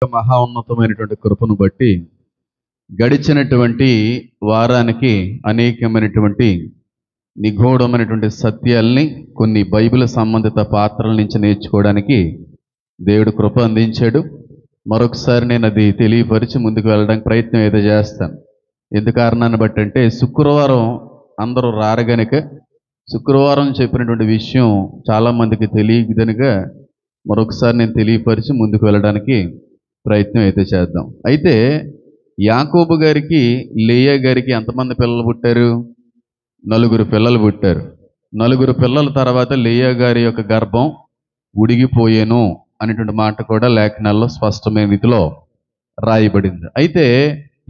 మహా ఉన్నతమైనటువంటి కృపను బట్టి గడిచినటువంటి వారానికి అనేకమైనటువంటి నిగూఢమైనటువంటి సత్యాల్ని కొన్ని బైబిల్ సంబంధిత పాత్రల నుంచి నేర్చుకోవడానికి దేవుడు కృప అందించాడు. మరొకసారి నేను అది తెలియపరిచి ముందుకు వెళ్ళడానికి ప్రయత్నం ఏదో చేస్తాను. ఎందు కారణాన్ని బట్టి అంటే శుక్రవారం అందరూ రారు గనుక శుక్రవారం చెప్పినటువంటి విషయం చాలామందికి తెలియదు కనుక మరొకసారి నేను తెలియపరిచి ముందుకు వెళ్ళడానికి ప్రయత్నం అయితే చేద్దాం. అయితే యాకోబు గారికి లేయా గారికి ఎంతమంది పిల్లలు పుట్టారు? 4 పిల్లలు పుట్టారు. 4 పిల్లల తర్వాత లేయా గారి యొక్క గర్భం ఉడిగిపోయేను అనేటువంటి మాట కూడా లేఖనాల్లో స్పష్టమైన రీతిలో రాయబడింది. అయితే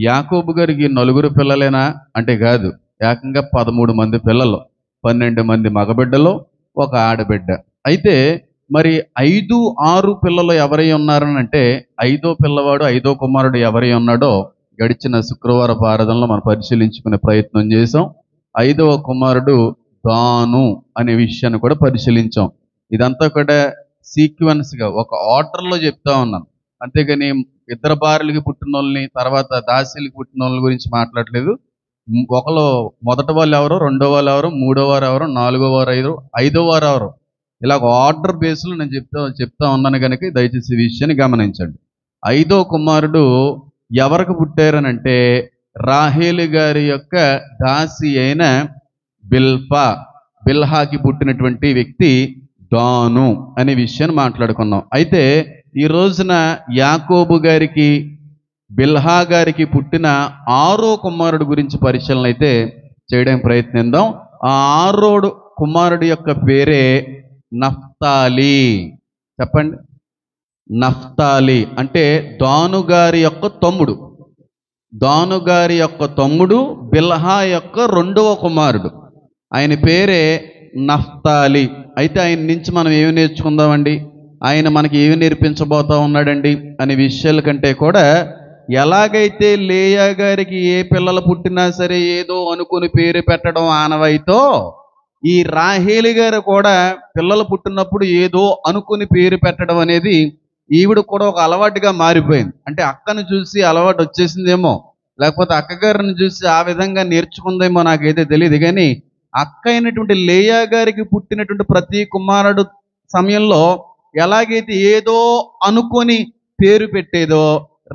యాకోబు గారికి 4 పిల్లలేనా అంటే కాదు, ఏకంగా 13 మంది పిల్లలు, 12 మంది మగబిడ్డలు, ఒక ఆడబిడ్డ. అయితే మరి 5, 6 పిల్లలు ఎవరై ఉన్నారని అంటే 5వ పిల్లవాడు 5వ కుమారుడు ఎవరై ఉన్నాడో గడిచిన శుక్రవారపు ఆరాధనలో మనం పరిశీలించుకునే ప్రయత్నం చేసాం. 5వ కుమారుడు దాను అనే విషయాన్ని కూడా పరిశీలించాం. ఇదంతా కూడా సీక్వెన్స్గా ఒక ఆర్డర్లో చెప్తా ఉన్నాను, అంతేగాని ఇద్దరు భార్యలకి పుట్టిన వాళ్ళని తర్వాత దాసీలకి పుట్టిన వాళ్ళ గురించి మాట్లాడలేదు. ఒకరు మొదటి వాళ్ళు ఎవరు, రెండో వాళ్ళు ఎవరు, మూడో వారు ఎవరు, నాలుగో వారు ఎవరు, 5వ వారు ఎవరు, ఇలా ఆర్డర్ బేస్లో నేను చెప్తా ఉన్నాను కనుక దయచేసి ఈ విషయాన్ని గమనించండి. 5వ కుమారుడు ఎవరికి పుట్టారనంటే రాహేలు గారి యొక్క దాసి అయిన బిల్హాకి పుట్టినటువంటి వ్యక్తి దాను అనే విషయాన్ని మాట్లాడుకున్నాం. అయితే ఈ రోజున యాకోబు గారికి బిల్హా గారికి పుట్టిన 6వ కుమారుడు గురించి పరిశీలన అయితే చేయడానికి ప్రయత్నిద్దాం. ఆ 6వ కుమారుడు యొక్క పేరే నఫ్తాలి. చెప్పండి. నఫ్తాలి అంటే దాను గారి యొక్క తమ్ముడు. దాను గారి యొక్క తమ్ముడు బిల్హా యొక్క 2వ కుమారుడు. ఆయన పేరే నఫ్తాలి. అయితే ఆయన నుంచి మనం ఏమి నేర్చుకుందామండి, ఆయన మనకి ఏమి నేర్పించబోతా ఉన్నాడండి అనే విషయాల కంటే కూడా ఎలాగైతే లేయా గారికి ఏ పిల్లలు పుట్టినా సరే ఏదో అనుకుని పేరు పెట్టడం ఆనవాయితో, ఈ రాహేలు గారు కూడా పిల్లలు పుట్టినప్పుడు ఏదో అనుకుని పేరు పెట్టడం అనేది ఈవిడ కూడా ఒక అలవాటుగా మారిపోయింది. అంటే అక్కను చూసి అలవాటు వచ్చేసిందేమో, లేకపోతే అక్కగారిని చూసి ఆ విధంగా నేర్చుకుందేమో, నాకైతే తెలియదు. కానీ అక్క అయినటువంటి లేయా గారికి పుట్టినటువంటి ప్రతి కుమారుడు సమయంలో ఎలాగైతే ఏదో అనుకొని పేరు పెట్టేదో,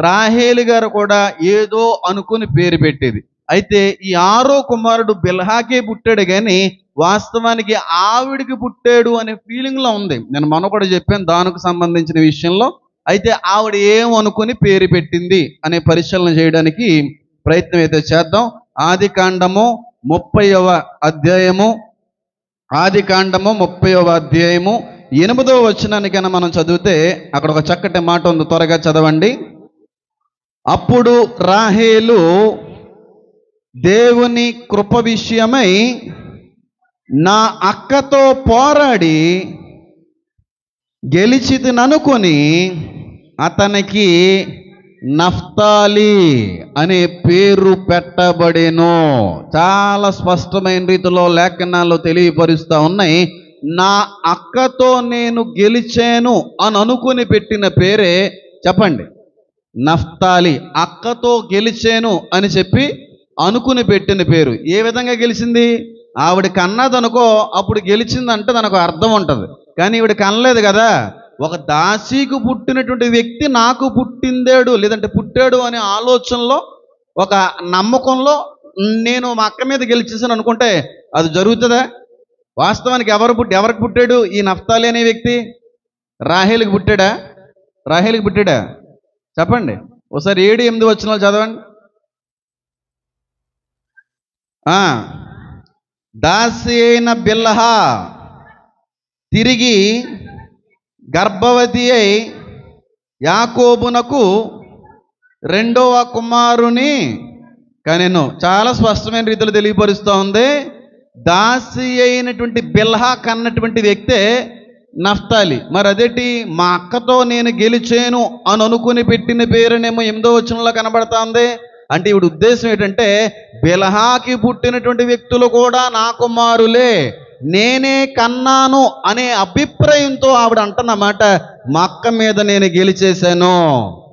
రాహేలు గారు కూడా ఏదో అనుకుని పేరు పెట్టేది. అయితే ఈ 6వ కుమారుడు బిల్హాకే పుట్టాడు, కానీ వాస్తవానికి ఆవిడికి పుట్టాడు అనే ఫీలింగ్లో ఉంది. నేను మొన్న కూడా చెప్పాను దానికి సంబంధించిన విషయంలో. అయితే ఆవిడ ఏమనుకుని పేరు పెట్టింది అనే పరిశీలన చేయడానికి ప్రయత్నం అయితే చేద్దాం. ఆదికాండము 30వ అధ్యాయము 8వ వచనానికైనా మనం చదివితే అక్కడ ఒక చక్కటి మాట ఉంది, త్వరగా చదవండి. అప్పుడు రాహేలు దేవుని కృప విషయమై నా అక్కతో పోరాడి గెలిచితిననుకొని అతనికి నఫ్తాలి అనే పేరు పెట్టబడెను. చాలా స్పష్టమైన రీతిలో లేఖనాలు తెలియపరుస్తూ ఉన్నాయి. నా అక్కతో నేను గెలిచాను అని అనుకుని పెట్టిన పేరే, చెప్పండి, నఫ్తాలి. అక్కతో గెలిచాను అని చెప్పి అనుకుని పెట్టిన పేరు. ఏ విధంగా గెలిచింది? ఆవిడ కన్నదనుకో, అప్పుడు గెలిచిందంటే దానికి అర్థం ఉంటుంది. కానీ ఈవిడ కనలేదు కదా. ఒక దాసీకు పుట్టినటువంటి వ్యక్తి నాకు పుట్టిందేడు లేదంటే పుట్టాడు అనే ఆలోచనలో, ఒక నమ్మకంలో నేను మా అక్క మీద గెలిచేసాను అనుకుంటే అది జరుగుతుందా? వాస్తవానికి ఎవరికి పుట్టాడు ఈ నఫ్తాలి అనే వ్యక్తి? రాహేలుకి పుట్టాడా? రాహేలుకి పుట్టాడా? చెప్పండి. ఒకసారి 7, 8 వచనాలు చదవండి. దాసి అయిన బిల్హా తిరిగి గర్భవతి అయి యాకోబునకు 2వ కుమారుని కనెను. చాలా స్పష్టమైన రీతిలో తెలియపరుస్తూ ఉంది. దాసి అయినటువంటి బిల్హా కన్నటువంటి వ్యక్తే నఫ్తాలి. మరి అదేంటి, మా అక్కతో నేను గెలిచాను అని అనుకుని పెట్టిన పేరునేమో 8వ వచనంలో కనబడతా ఉంది. అంటే ఇవిడ ఉద్దేశం ఏంటంటే బిల్హాకి పుట్టినటువంటి వ్యక్తులు కూడా నా కుమారులే, నేనే కన్నాను అనే అభిప్రాయంతో ఆవిడ అంటున్నమాట, మా అక్క మీద నేను గెలిచేశాను,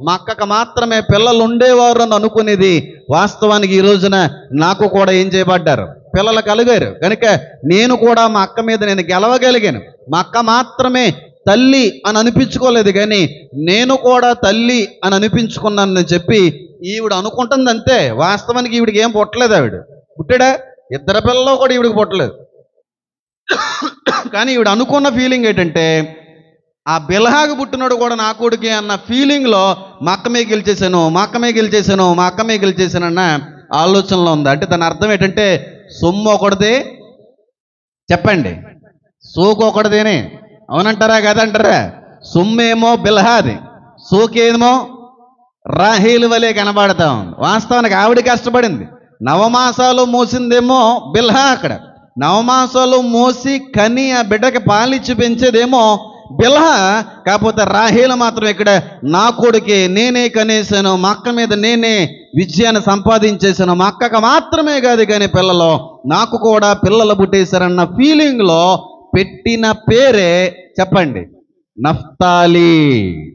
మా అక్కకు మాత్రమే పిల్లలు ఉండేవారు అని అనుకునేది. వాస్తవానికి ఈ రోజున నాకు కూడా ఏం చేయబడ్డారు, పిల్లలు కలిగారు కనుక నేను కూడా మా అక్క మీద నేను గెలవగలిగాను. మా అక్క మాత్రమే తల్లి అని అనిపించుకోలేదు, కానీ నేను కూడా తల్లి అని అనిపించుకున్నానని చెప్పి ఈవిడ అనుకుంటుంది అంతే. వాస్తవానికి ఈవిడికి ఏం పుట్టలేదు. ఆవిడ పుట్టాడా, ఇద్దరు పిల్లలు కూడా ఈవిడికి పుట్టలేదు. కానీ ఈవిడ అనుకున్న ఫీలింగ్ ఏంటంటే, ఆ బిల్హాకు పుట్టినోడు కూడా నా కొడుకే అన్న ఫీలింగ్లో మా అక్క మీద గెలిచేశాను, మా అక్క మీద గెలిచేశాను, మా అక్క మీద గెలిచేశానన్న ఆలోచనలో ఉంది. అంటే దాని అర్థం ఏంటంటే, సొమ్ము ఒకటిదే, చెప్పండి, సోకు ఒకటిదేనే, అవునంటారా కదంటారా? సొమ్మేమో బిల్హాది, సోకేమో రాహేలు వలె కనబడతా ఉంది. వాస్తవానికి ఆవిడ కష్టపడింది, నవమాసాలు మోసిందేమో బిల్హా, అక్కడ నవమాసాలు మోసి కని ఆ బిడ్డకి పాలిచ్చి పెంచేదేమో బిల్హా. కాకపోతే రాహేలు మాత్రం ఇక్కడ నా కొడుకే, నేనే కనేసాను, మా అక్క మీద నేనే విజయాన్ని సంపాదించేసాను, మా అక్కకు మాత్రమే కాదు కానీ పిల్లలు నాకు కూడా పిల్లలు పుట్టేశారన్న ఫీలింగ్లో పెట్టిన పేరే చెప్పండి, నఫ్తాలి.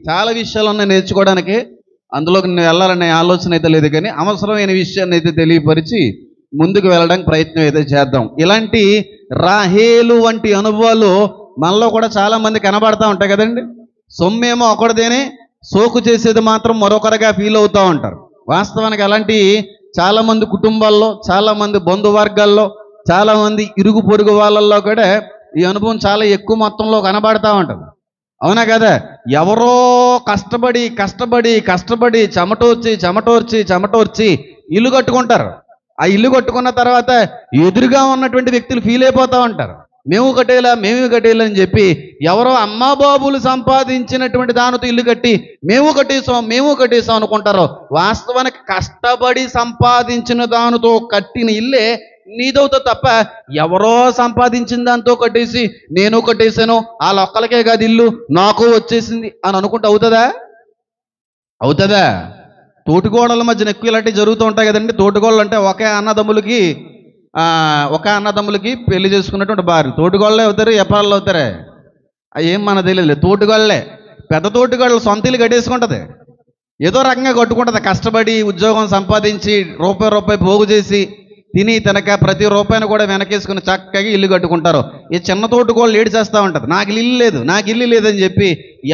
చాలా విషయాలు ఉన్నాయి నేర్చుకోవడానికి, అందులోకి నేను వెళ్ళాలనే ఆలోచన అయితే లేదు, కానీ అవసరమైన విషయాన్ని అయితే తెలియపరిచి ముందుకు వెళ్ళడానికి ప్రయత్నం అయితే చేద్దాం. ఇలాంటి రాహేలు వంటి అనుభవాలు మనలో కూడా చాలా మంది కనబడతా ఉంటాయి కదండి. సొమ్మేమో ఒకటిదేనే, సోకు చేసేది మాత్రం మరొకరిగా ఫీల్ అవుతూ ఉంటారు. వాస్తవానికి అలాంటి చాలామంది కుటుంబాల్లో, చాలామంది బంధువర్గాల్లో, చాలామంది ఇరుగు పొరుగు వాళ్ళల్లో కూడా ఈ అనుభవం చాలా ఎక్కువ మొత్తంలో కనబడతా ఉంటుంది. అవునా కదా? ఎవరో కష్టపడి కష్టపడి కష్టపడి చెమటోర్చి ఇల్లు కట్టుకుంటారు. ఆ ఇల్లు కట్టుకున్న తర్వాత ఎదురుగా ఉన్నటువంటి వ్యక్తులు ఫీల్ అయిపోతూ ఉంటారు, మేము కట్టేలా అని చెప్పి. ఎవరో అమ్మా బాబులు సంపాదించినటువంటి దానితో ఇల్లు కట్టి మేము కట్టేసాం అనుకుంటారు. వాస్తవానికి కష్టపడి సంపాదించిన దానితో కట్టిన ఇల్లే నీదవుతా తప్ప, ఎవరో సంపాదించిన దాంతో కట్టేసి నేను కట్టేశాను, వాళ్ళ ఒక్కలకే కాదు ఇల్లు నాకు వచ్చేసింది అని అనుకుంటే అవుతుందా? తోటికోడల మధ్యన ఎక్కువ ఇలాంటివి జరుగుతూ ఉంటాయి కదండి. తోటికోడలు అంటే ఒక అన్నదమ్ములకి పెళ్లి చేసుకున్నటువంటి భార్య తోటికోళ్ళే అవుతారు, ఎపాళ్ళు అవుతారే ఏం మనకు తెలియదు. తోటికోళ్ళే, పెద్ద తోటికోళ్ళు సొంత ఇల్లు కట్టేసుకుంటుంది, ఏదో రకంగా కట్టుకుంటుంది. కష్టపడి ఉద్యోగం సంపాదించి రూపాయి పోగు చేసి తిని తినక ప్రతి రూపాయిని కూడా వెనకేసుకుని చక్కగా ఇల్లు కట్టుకుంటారు. ఈ చిన్న తోటికోళ్ళు ఏడు చేస్తూ ఉంటుంది, నాకు ఇల్లు లేదని చెప్పి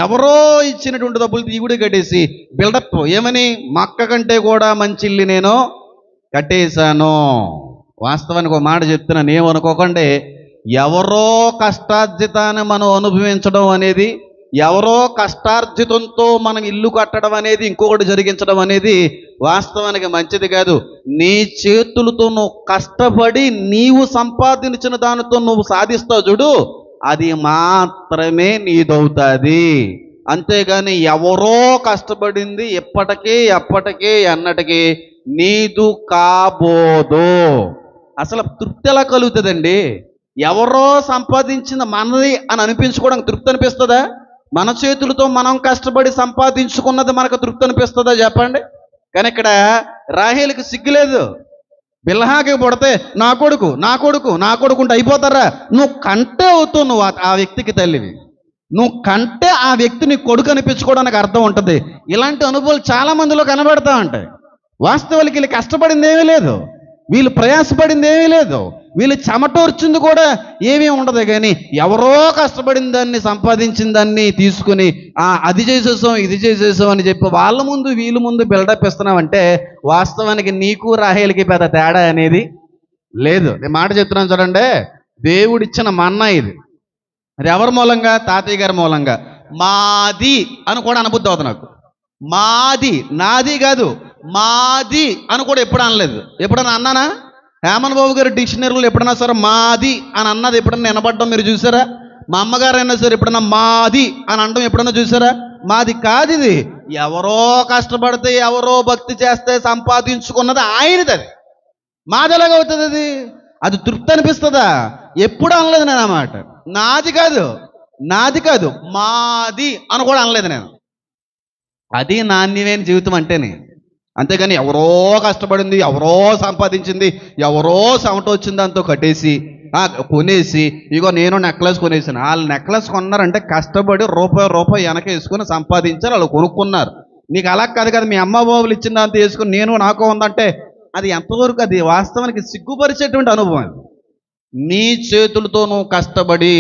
ఎవరో ఇచ్చినటువంటి డబ్బులు తీగుడి కట్టేసి బిల్డప్ ఏమని, మా అక్క కంటే కూడా మంచి ఇల్లు నేను కట్టేశాను. వాస్తవానికి ఒక మాట చెప్తున్నాను, ఏమనుకోకండి. ఎవరో కష్టార్జితాన్ని మనం అనుభవించడం అనేది, ఎవరో కష్టార్జితంతో మనం ఇల్లు కట్టడం అనేది, ఇంకొకటి జరిగించడం అనేది వాస్తవానికి మంచిది కాదు. నీ చేతులతో నువ్వు కష్టపడి నీవు సంపాదించిన దానితో నువ్వు సాధిస్తావు చూడు, అది మాత్రమే నీదవుతుంది. అంతేగాని ఎవరో కష్టపడింది ఎప్పటికీ అన్నటికీ నీదు కాబోదు. అసలు తృప్తి ఎలా కలుగుతుందండి? ఎవరో సంపాదించిన మనది అని అనిపించుకోవడానికి తృప్తి అనిపిస్తుందా? మన చేతులతో మనం కష్టపడి సంపాదించుకున్నది మనకు తృప్తి అనిపిస్తుందా చెప్పండి? కానీ ఇక్కడ రాహేలుకి సిగ్గులేదు. బిల్హాకి పుడితే నా కొడుకు ఉంటే అయిపోతారా? నువ్వు కంటే అవుతావు, నువ్వు ఆ వ్యక్తికి తల్లివి, నువ్వు కంటే ఆ వ్యక్తిని కొడుకు అనిపించుకోవడానికి అర్థం ఉంటుంది. ఇలాంటి అనుభవాలు చాలా మందిలో కనబడతా ఉంటాయి. వాస్తవానికి వీళ్ళు కష్టపడింది ఏమీ లేదు, వీళ్ళు ప్రయాసపడింది ఏమీ లేదు, వీళ్ళు చెమటోర్చింది కూడా ఏమీ ఉండదు. కానీ ఎవరో కష్టపడిన దాన్ని, సంపాదించిన దాన్ని తీసుకుని అది చేసేసాం ఇది చేసేసాం అని చెప్పి వాళ్ళ ముందు వీళ్ళ ముందు బిల్డప్ ఇస్తున్నామంటే వాస్తవానికి నీకు రాహేలుకి పెద్ద తేడా అనేది లేదు. నేను మాట చెప్తున్నాను చూడండి, దేవుడిచ్చిన మన్నా ఇది. అది ఎవరి మూలంగా? తాతయ్య గారి మూలంగా. మాది అని కూడా అనబుద్ధి అవుతుంది నాకు. మాది, నాది కాదు, మాది అని కూడా ఎప్పుడు అనలేదు. ఎప్పుడన్నా అన్నానా? హేమన్ బాబు గారి డిక్షనరీలో ఎప్పుడన్నా సరే మాది అని అన్నది ఎప్పుడన్నా వినబడ్డం మీరు చూసారా? మా అమ్మగారు అయినా సరే ఎప్పుడన్నా మాది అని అనడం ఎప్పుడన్నా చూసారా? మాది కాదు ఇది. ఎవరో కష్టపడితే, ఎవరో భక్తి చేస్తే సంపాదించుకున్నది ఆయనది. అది మాది ఎలాగవుతుంది? అది తృప్తి అనిపిస్తుందా? ఎప్పుడు అనలేదు నేను ఆ మాట. నాది కాదు మాది అని కూడా అనలేదు నేను. అది నాణ్యమైన జీవితం అంటేనే. అంతేగాని ఎవరో కష్టపడింది, ఎవరో సంపాదించింది, ఎవరో చెమట వచ్చింది దాంతో కట్టేసి కొనేసి ఇగో నేను నెక్లెస్ కొనేసాను. వాళ్ళు నెక్లెస్ కొన్నారంటే కష్టపడి రూపాయి వెనక వేసుకుని సంపాదించారు, వాళ్ళు కొనుక్కున్నారు. నీకు అలా కాదు కదా, మీ అమ్మ బాబులు ఇచ్చిన దాంతో వేసుకుని నేను నాకు ఉందంటే అది ఎంతవరకు అది వాస్తవానికి సిగ్గుపరిచేటువంటి అనుభవం. నీ చేతులతో నువ్వు కష్టపడి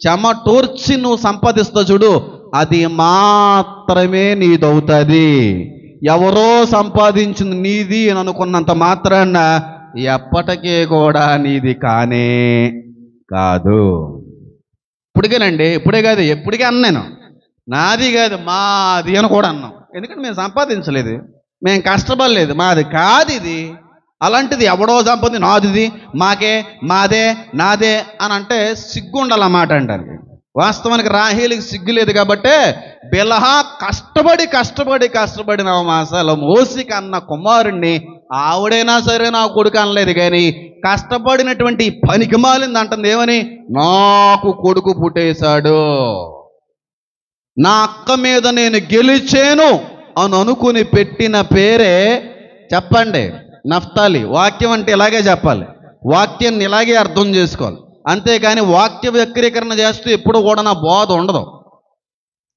చెమటోర్చి నువ్వు సంపాదిస్తావు చూడు, అది మాత్రమే నీదవుతుంది. ఎవరో సంపాదించింది నీది అని అనుకున్నంత మాత్రాన ఎప్పటికీ కూడా నీది కానే కాదు. ఇప్పుడే కాదు ఎప్పటికీ అన్నాను, నాది కాదు మాది అని కూడా అన్నాం. ఎందుకంటే మేము సంపాదించలేదు, మేము కష్టపడలేదు, మాది కాదు ఇది. అలాంటిది ఎవడో సంపాది నాది మాదే నాదే అని అంటే సిగ్గు ఉండాలన్నమాట అంటారు. వాస్తవానికి రాహేలుకి సిగ్గు లేదు కాబట్టి బిల్హా కష్టపడి 9 మాసాలు మోసి కన్న కుమారుణ్ణి ఆవిడైనా సరే నా కొడుకు అనలేదు. కానీ కష్టపడినటువంటి పనికి మాలింది అంటుంది ఏమని, నాకు కొడుకు పుట్టేశాడు, నా అక్క మీద నేను గెలిచాను అని అనుకుని పెట్టిన పేరే చెప్పండి నఫ్తాలి. వాక్యం అంటే ఇలాగే చెప్పాలి, వాక్యాన్ని ఇలాగే అర్థం చేసుకోవాలి. అంతేకాని వాక్య వక్రీకరణ చేస్తూ ఎప్పుడు కూడా నా బోధ ఉండదు.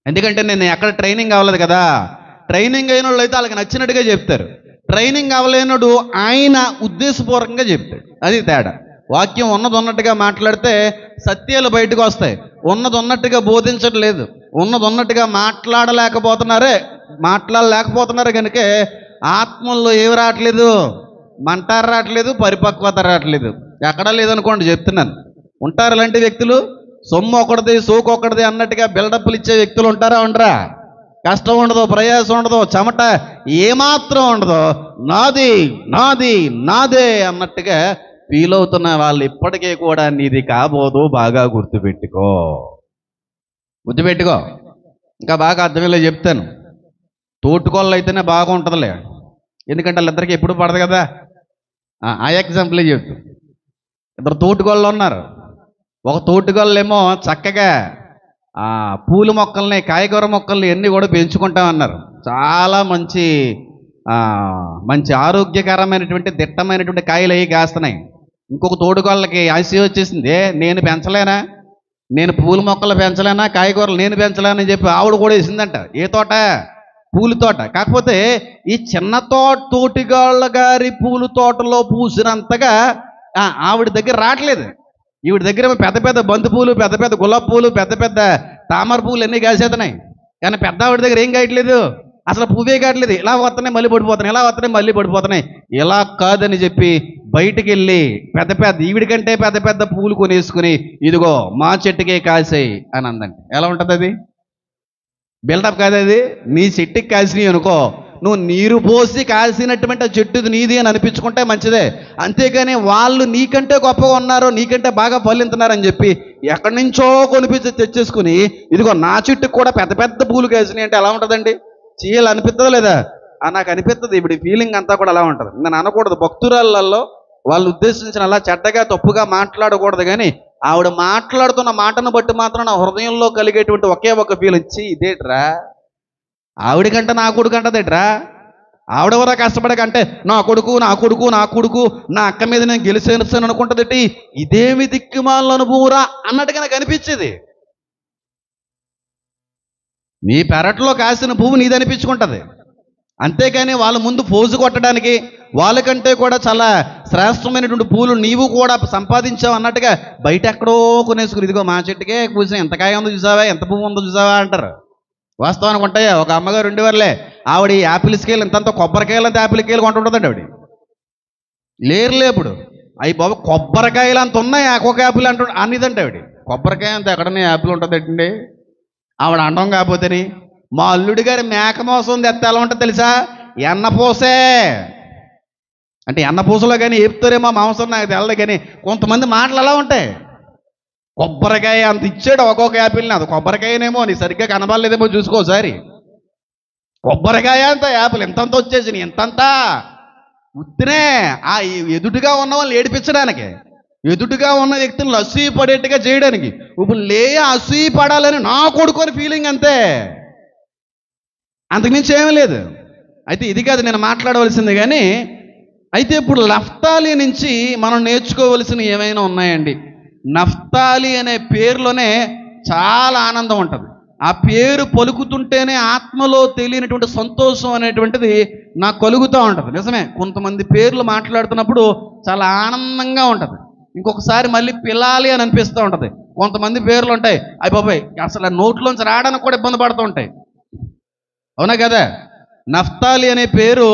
ఎందుకంటే నేను ఎక్కడ ట్రైనింగ్ అవ్వలేదు కదా. ట్రైనింగ్ అయిన వాళ్ళు అయితే వాళ్ళకి నచ్చినట్టుగా చెప్తారు, ట్రైనింగ్ అవ్వలేనుడు ఆయన ఉద్దేశపూర్వకంగా చెప్తాడు. అది తేడా. వాక్యం ఉన్నది ఉన్నట్టుగా మాట్లాడితే సత్యాలు బయటకు వస్తాయి, ఉన్నది ఉన్నట్టుగా బోధించట్లేదు, ఉన్నది ఉన్నట్టుగా మాట్లాడలేకపోతున్నారు కనుక ఆత్మల్లో ఏమి రావట్లేదు, మంటారు రావట్లేదు, పరిపక్వత రావట్లేదు. ఎక్కడా లేదనుకోండి, చెప్తున్నాను. ఉంటారు అలాంటి వ్యక్తులు, సొమ్ము ఒకటిది సోకు ఒకటిది అన్నట్టుగా బిల్డప్లు ఇచ్చే వ్యక్తులు ఉంటారా ఉండరా? కష్టం ఉండదు, ప్రయాసం ఉండదు, చెమట ఏమాత్రం ఉండదు, నాదే అన్నట్టుగా ఫీల్ అవుతున్న వాళ్ళు ఇప్పటికీ కూడా నీది కాబోదు. బాగా గుర్తుపెట్టుకో. ఇంకా బాగా అర్థమయ్యేలా చెప్తాను. తోటుకోళ్ళు అయితేనే బాగుంటుందిలే, ఎందుకంటే వాళ్ళిద్దరికి ఎప్పుడు పడదు కదా. ఆ ఎగ్జాంపులే చెప్తాను. 2 తోటుకోళ్ళు ఉన్నారు. ఒక తోటుకోళ్ళేమో చక్కగా పూల మొక్కల్ని, కాయగూర మొక్కల్ని అన్నీ కూడా పెంచుకుంటామన్నారు. చాలా మంచి ఆరోగ్యకరమైనటువంటి దిట్టమైనటువంటి కాయలు అవి కాస్తున్నాయి. ఇంకొక తోటుకోళ్ళకి ఆశ వచ్చేసింది, నేను పెంచలేనా, నేను పూల మొక్కలు పెంచలేనా, కాయగూరలు నేను పెంచలేనని చెప్పి ఆవిడ కూడా వేసిందంట. ఏ తోట? పూల తోట. కాకపోతే ఈ చిన్న తోటిగాళ్ళ గారి పూల తోటలో పూసినంతగా ఆవిడ దగ్గర రావట్లేదు. ఈవిడ దగ్గర పెద్ద పెద్ద బంతి పూలు, పెద్ద పెద్ద గులాబీ పూలు, పెద్ద పెద్ద తామర పూలు అన్నీ కాసేస్తున్నాయి. కానీ పెద్ద ఆవిడ దగ్గర ఏం కాయట్లేదు, అసలు పువ్వే కావట్లేదు. ఇలా వస్తున్నాయి మళ్ళీ పడిపోతున్నాయి. ఇలా కాదని చెప్పి బయటికి వెళ్ళి ఈవిడి కంటే పెద్ద పెద్ద పూలు కొనేసుకుని ఇదిగో మా చెట్టుకే కాసాయి అని అందండి. ఎలా ఉంటుంది అది? బిల్డప్ కాదు అది. నీ చెట్టుకి కాసినాయి అనుకో, నువ్వు నీరు పోసి కాసినటువంటి చెట్టుది నీది అని అనిపించుకుంటే మంచిదే. అంతేగాని వాళ్ళు నీకంటే గొప్పగా ఉన్నారో, నీకంటే బాగా ఫలింతున్నారని చెప్పి ఎక్కడి నుంచో కొనిపించి తెచ్చేసుకుని ఇదిగో నా చెట్టుకు కూడా పెద్ద పెద్ద పూలు కాసినాయి అంటే ఎలా ఉంటుందండి? చేయాలి అనిపిస్తుందా లేదా? నాకు అనిపిస్తుంది. ఇప్పుడు ఫీలింగ్ అంతా కూడా అలా ఉంటుంది. నేను అనకూడదు, భక్తురాళ్ళల్లో వాళ్ళు ఉద్దేశించిన అలా చెడ్డగా తప్పుగా మాట్లాడకూడదు. కానీ ఆవిడ మాట్లాడుతున్న మాటను బట్టి మాత్రం నా హృదయంలో కలిగేటువంటి ఒకే ఒక ఫీల్ వచ్చి, ఇదేట్రా ఆవిడకంటే నా కొడుకు అంటదేట్రా, ఆవిడెవరో కష్టపడకంటే నా కొడుకు నా అక్క మీద నేను గెలిచేస్తాను అనుకుంటుందేటి, ఇదేమి దిక్కుమాలను అనుభూరా అన్నట్టుగా నాకు అనిపించేది. నీ పెరట్లో కాసిన పువ్వు నీది అనిపించుకుంటుంది. అంతేకాని వాళ్ళ ముందు పోజు కొట్టడానికి వాళ్ళకంటే కూడా చాలా శ్రేష్టమైనటువంటి పూలు నీవు కూడా సంపాదించావు అన్నట్టుగా బయట ఎక్కడో కొనేసుకుని ఇదిగో మా చెట్టుకే కూర్చొని ఎంత కాయ ఉందో చూసావా, ఎంత పువ్వు ఉందో చూసావా అంటారు. వాస్తవానికి ఉంటాయా? ఒక అమ్మగారు ఉండేవారులే, ఆవిడ యాపిల్ స్కేల్ ఇంతంత కొబ్బరికాయలు అంత యాపిల్ కాయలు కొంటుంటుందండి ఆవిడ. లేరులే ఇప్పుడు అవి బాబు కొబ్బరికాయలు అంత ఉన్నాయి, ఒక్కొక్క యాపిల్ అన్నిదంటే ఆవిడ. కొబ్బరికాయ అంత ఎక్కడనే యాపిల్ ఉంటుంది ఏంటండి ఆవిడ అండం. కాకపోతేని మా అల్లుడి గారి మేక మోసం తెస్తే ఎలా ఉంటుంది తెలుసా? ఎన్నపూసే అంటే ఎన్నపూసలో కానీ ఏపుతారేమో మాంసం నాకు తెలదు. కానీ కొంతమంది మాటలు అలా ఉంటాయి. కొబ్బరికాయ అంత ఇచ్చాడు ఒక్కొక్క యాపిల్ని, అది కొబ్బరికాయనేమో నీ సరిగ్గా కనబడలేదేమో చూసుకోసారి. కొబ్బరికాయ అంత యాపిల్ ఎంతంత వచ్చేసి ఎంతంతా ఉత్తినే ఆ ఎదుటిగా ఉన్న వాళ్ళని ఏడిపించడానికి, ఎదుటిగా ఉన్న వ్యక్తులను అసూయ పడేట్టుగా చేయడానికి. ఇప్పుడు అసూయ పడాలని నా కొడుకుని ఫీలింగ్ అంతే, అంతకుమించి ఏమీ లేదు. అయితే ఇది కాదు నేను మాట్లాడవలసింది. కానీ అయితే ఇప్పుడు నఫ్తాలి నుంచి మనం నేర్చుకోవలసినవి ఏమైనా ఉన్నాయండి? నఫ్తాలి అనే పేరులోనే చాలా ఆనందం ఉంటుంది. ఆ పేరు పలుకుతుంటేనే ఆత్మలో తెలియనటువంటి సంతోషం అనేటువంటిది నాకు కలుగుతూ ఉంటుంది. నిజమే, కొంతమంది పేర్లు మాట్లాడుతున్నప్పుడు చాలా ఆనందంగా ఉంటుంది. ఇంకొకసారి మళ్ళీ పిల్లాలి అని అనిపిస్తూ ఉంటుంది. కొంతమంది పేర్లు ఉంటాయి, అయ్య బాబాయ్ అసలు ఆ నోట్లోంచి రావడానికి కూడా ఇబ్బంది పడుతూ ఉంటాయి. అవునా కదా? నఫ్తాలి అనే పేరు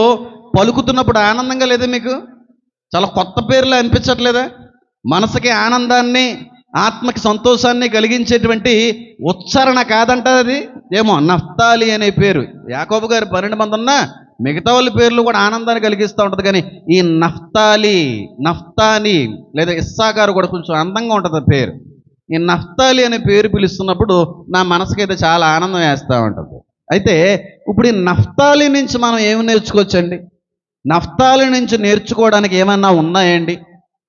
పలుకుతున్నప్పుడు ఆనందంగా లేదా మీకు? చాలా కొత్త పేర్లు అనిపించట్లేదా? మనసుకి ఆనందాన్ని, ఆత్మకి సంతోషాన్ని కలిగించేటువంటి ఉచ్చారణ కాదంట అది. ఏమో నఫ్తాలి అనే పేరు, యాకోబు గారు 12 మంది ఉన్నా మిగతా వాళ్ళ పేర్లు కూడా ఆనందాన్ని కలిగిస్తూ ఉంటుంది. కానీ ఈ నఫ్తాలి, నఫ్తాని లేదా ఇస్సాకారు కూడా కొంచెం అందంగా ఉంటుంది పేరు. ఈ నఫ్తాలి అనే పేరు పిలుస్తున్నప్పుడు నా మనసుకైతే చాలా ఆనందం వేస్తూ ఉంటుంది. అయితే ఇప్పుడు ఈ నఫ్తాలి నుంచి మనం ఏమి నేర్చుకోవచ్చండి? నఫ్తాలి నుంచి నేర్చుకోవడానికి ఏమన్నా ఉన్నాయండి?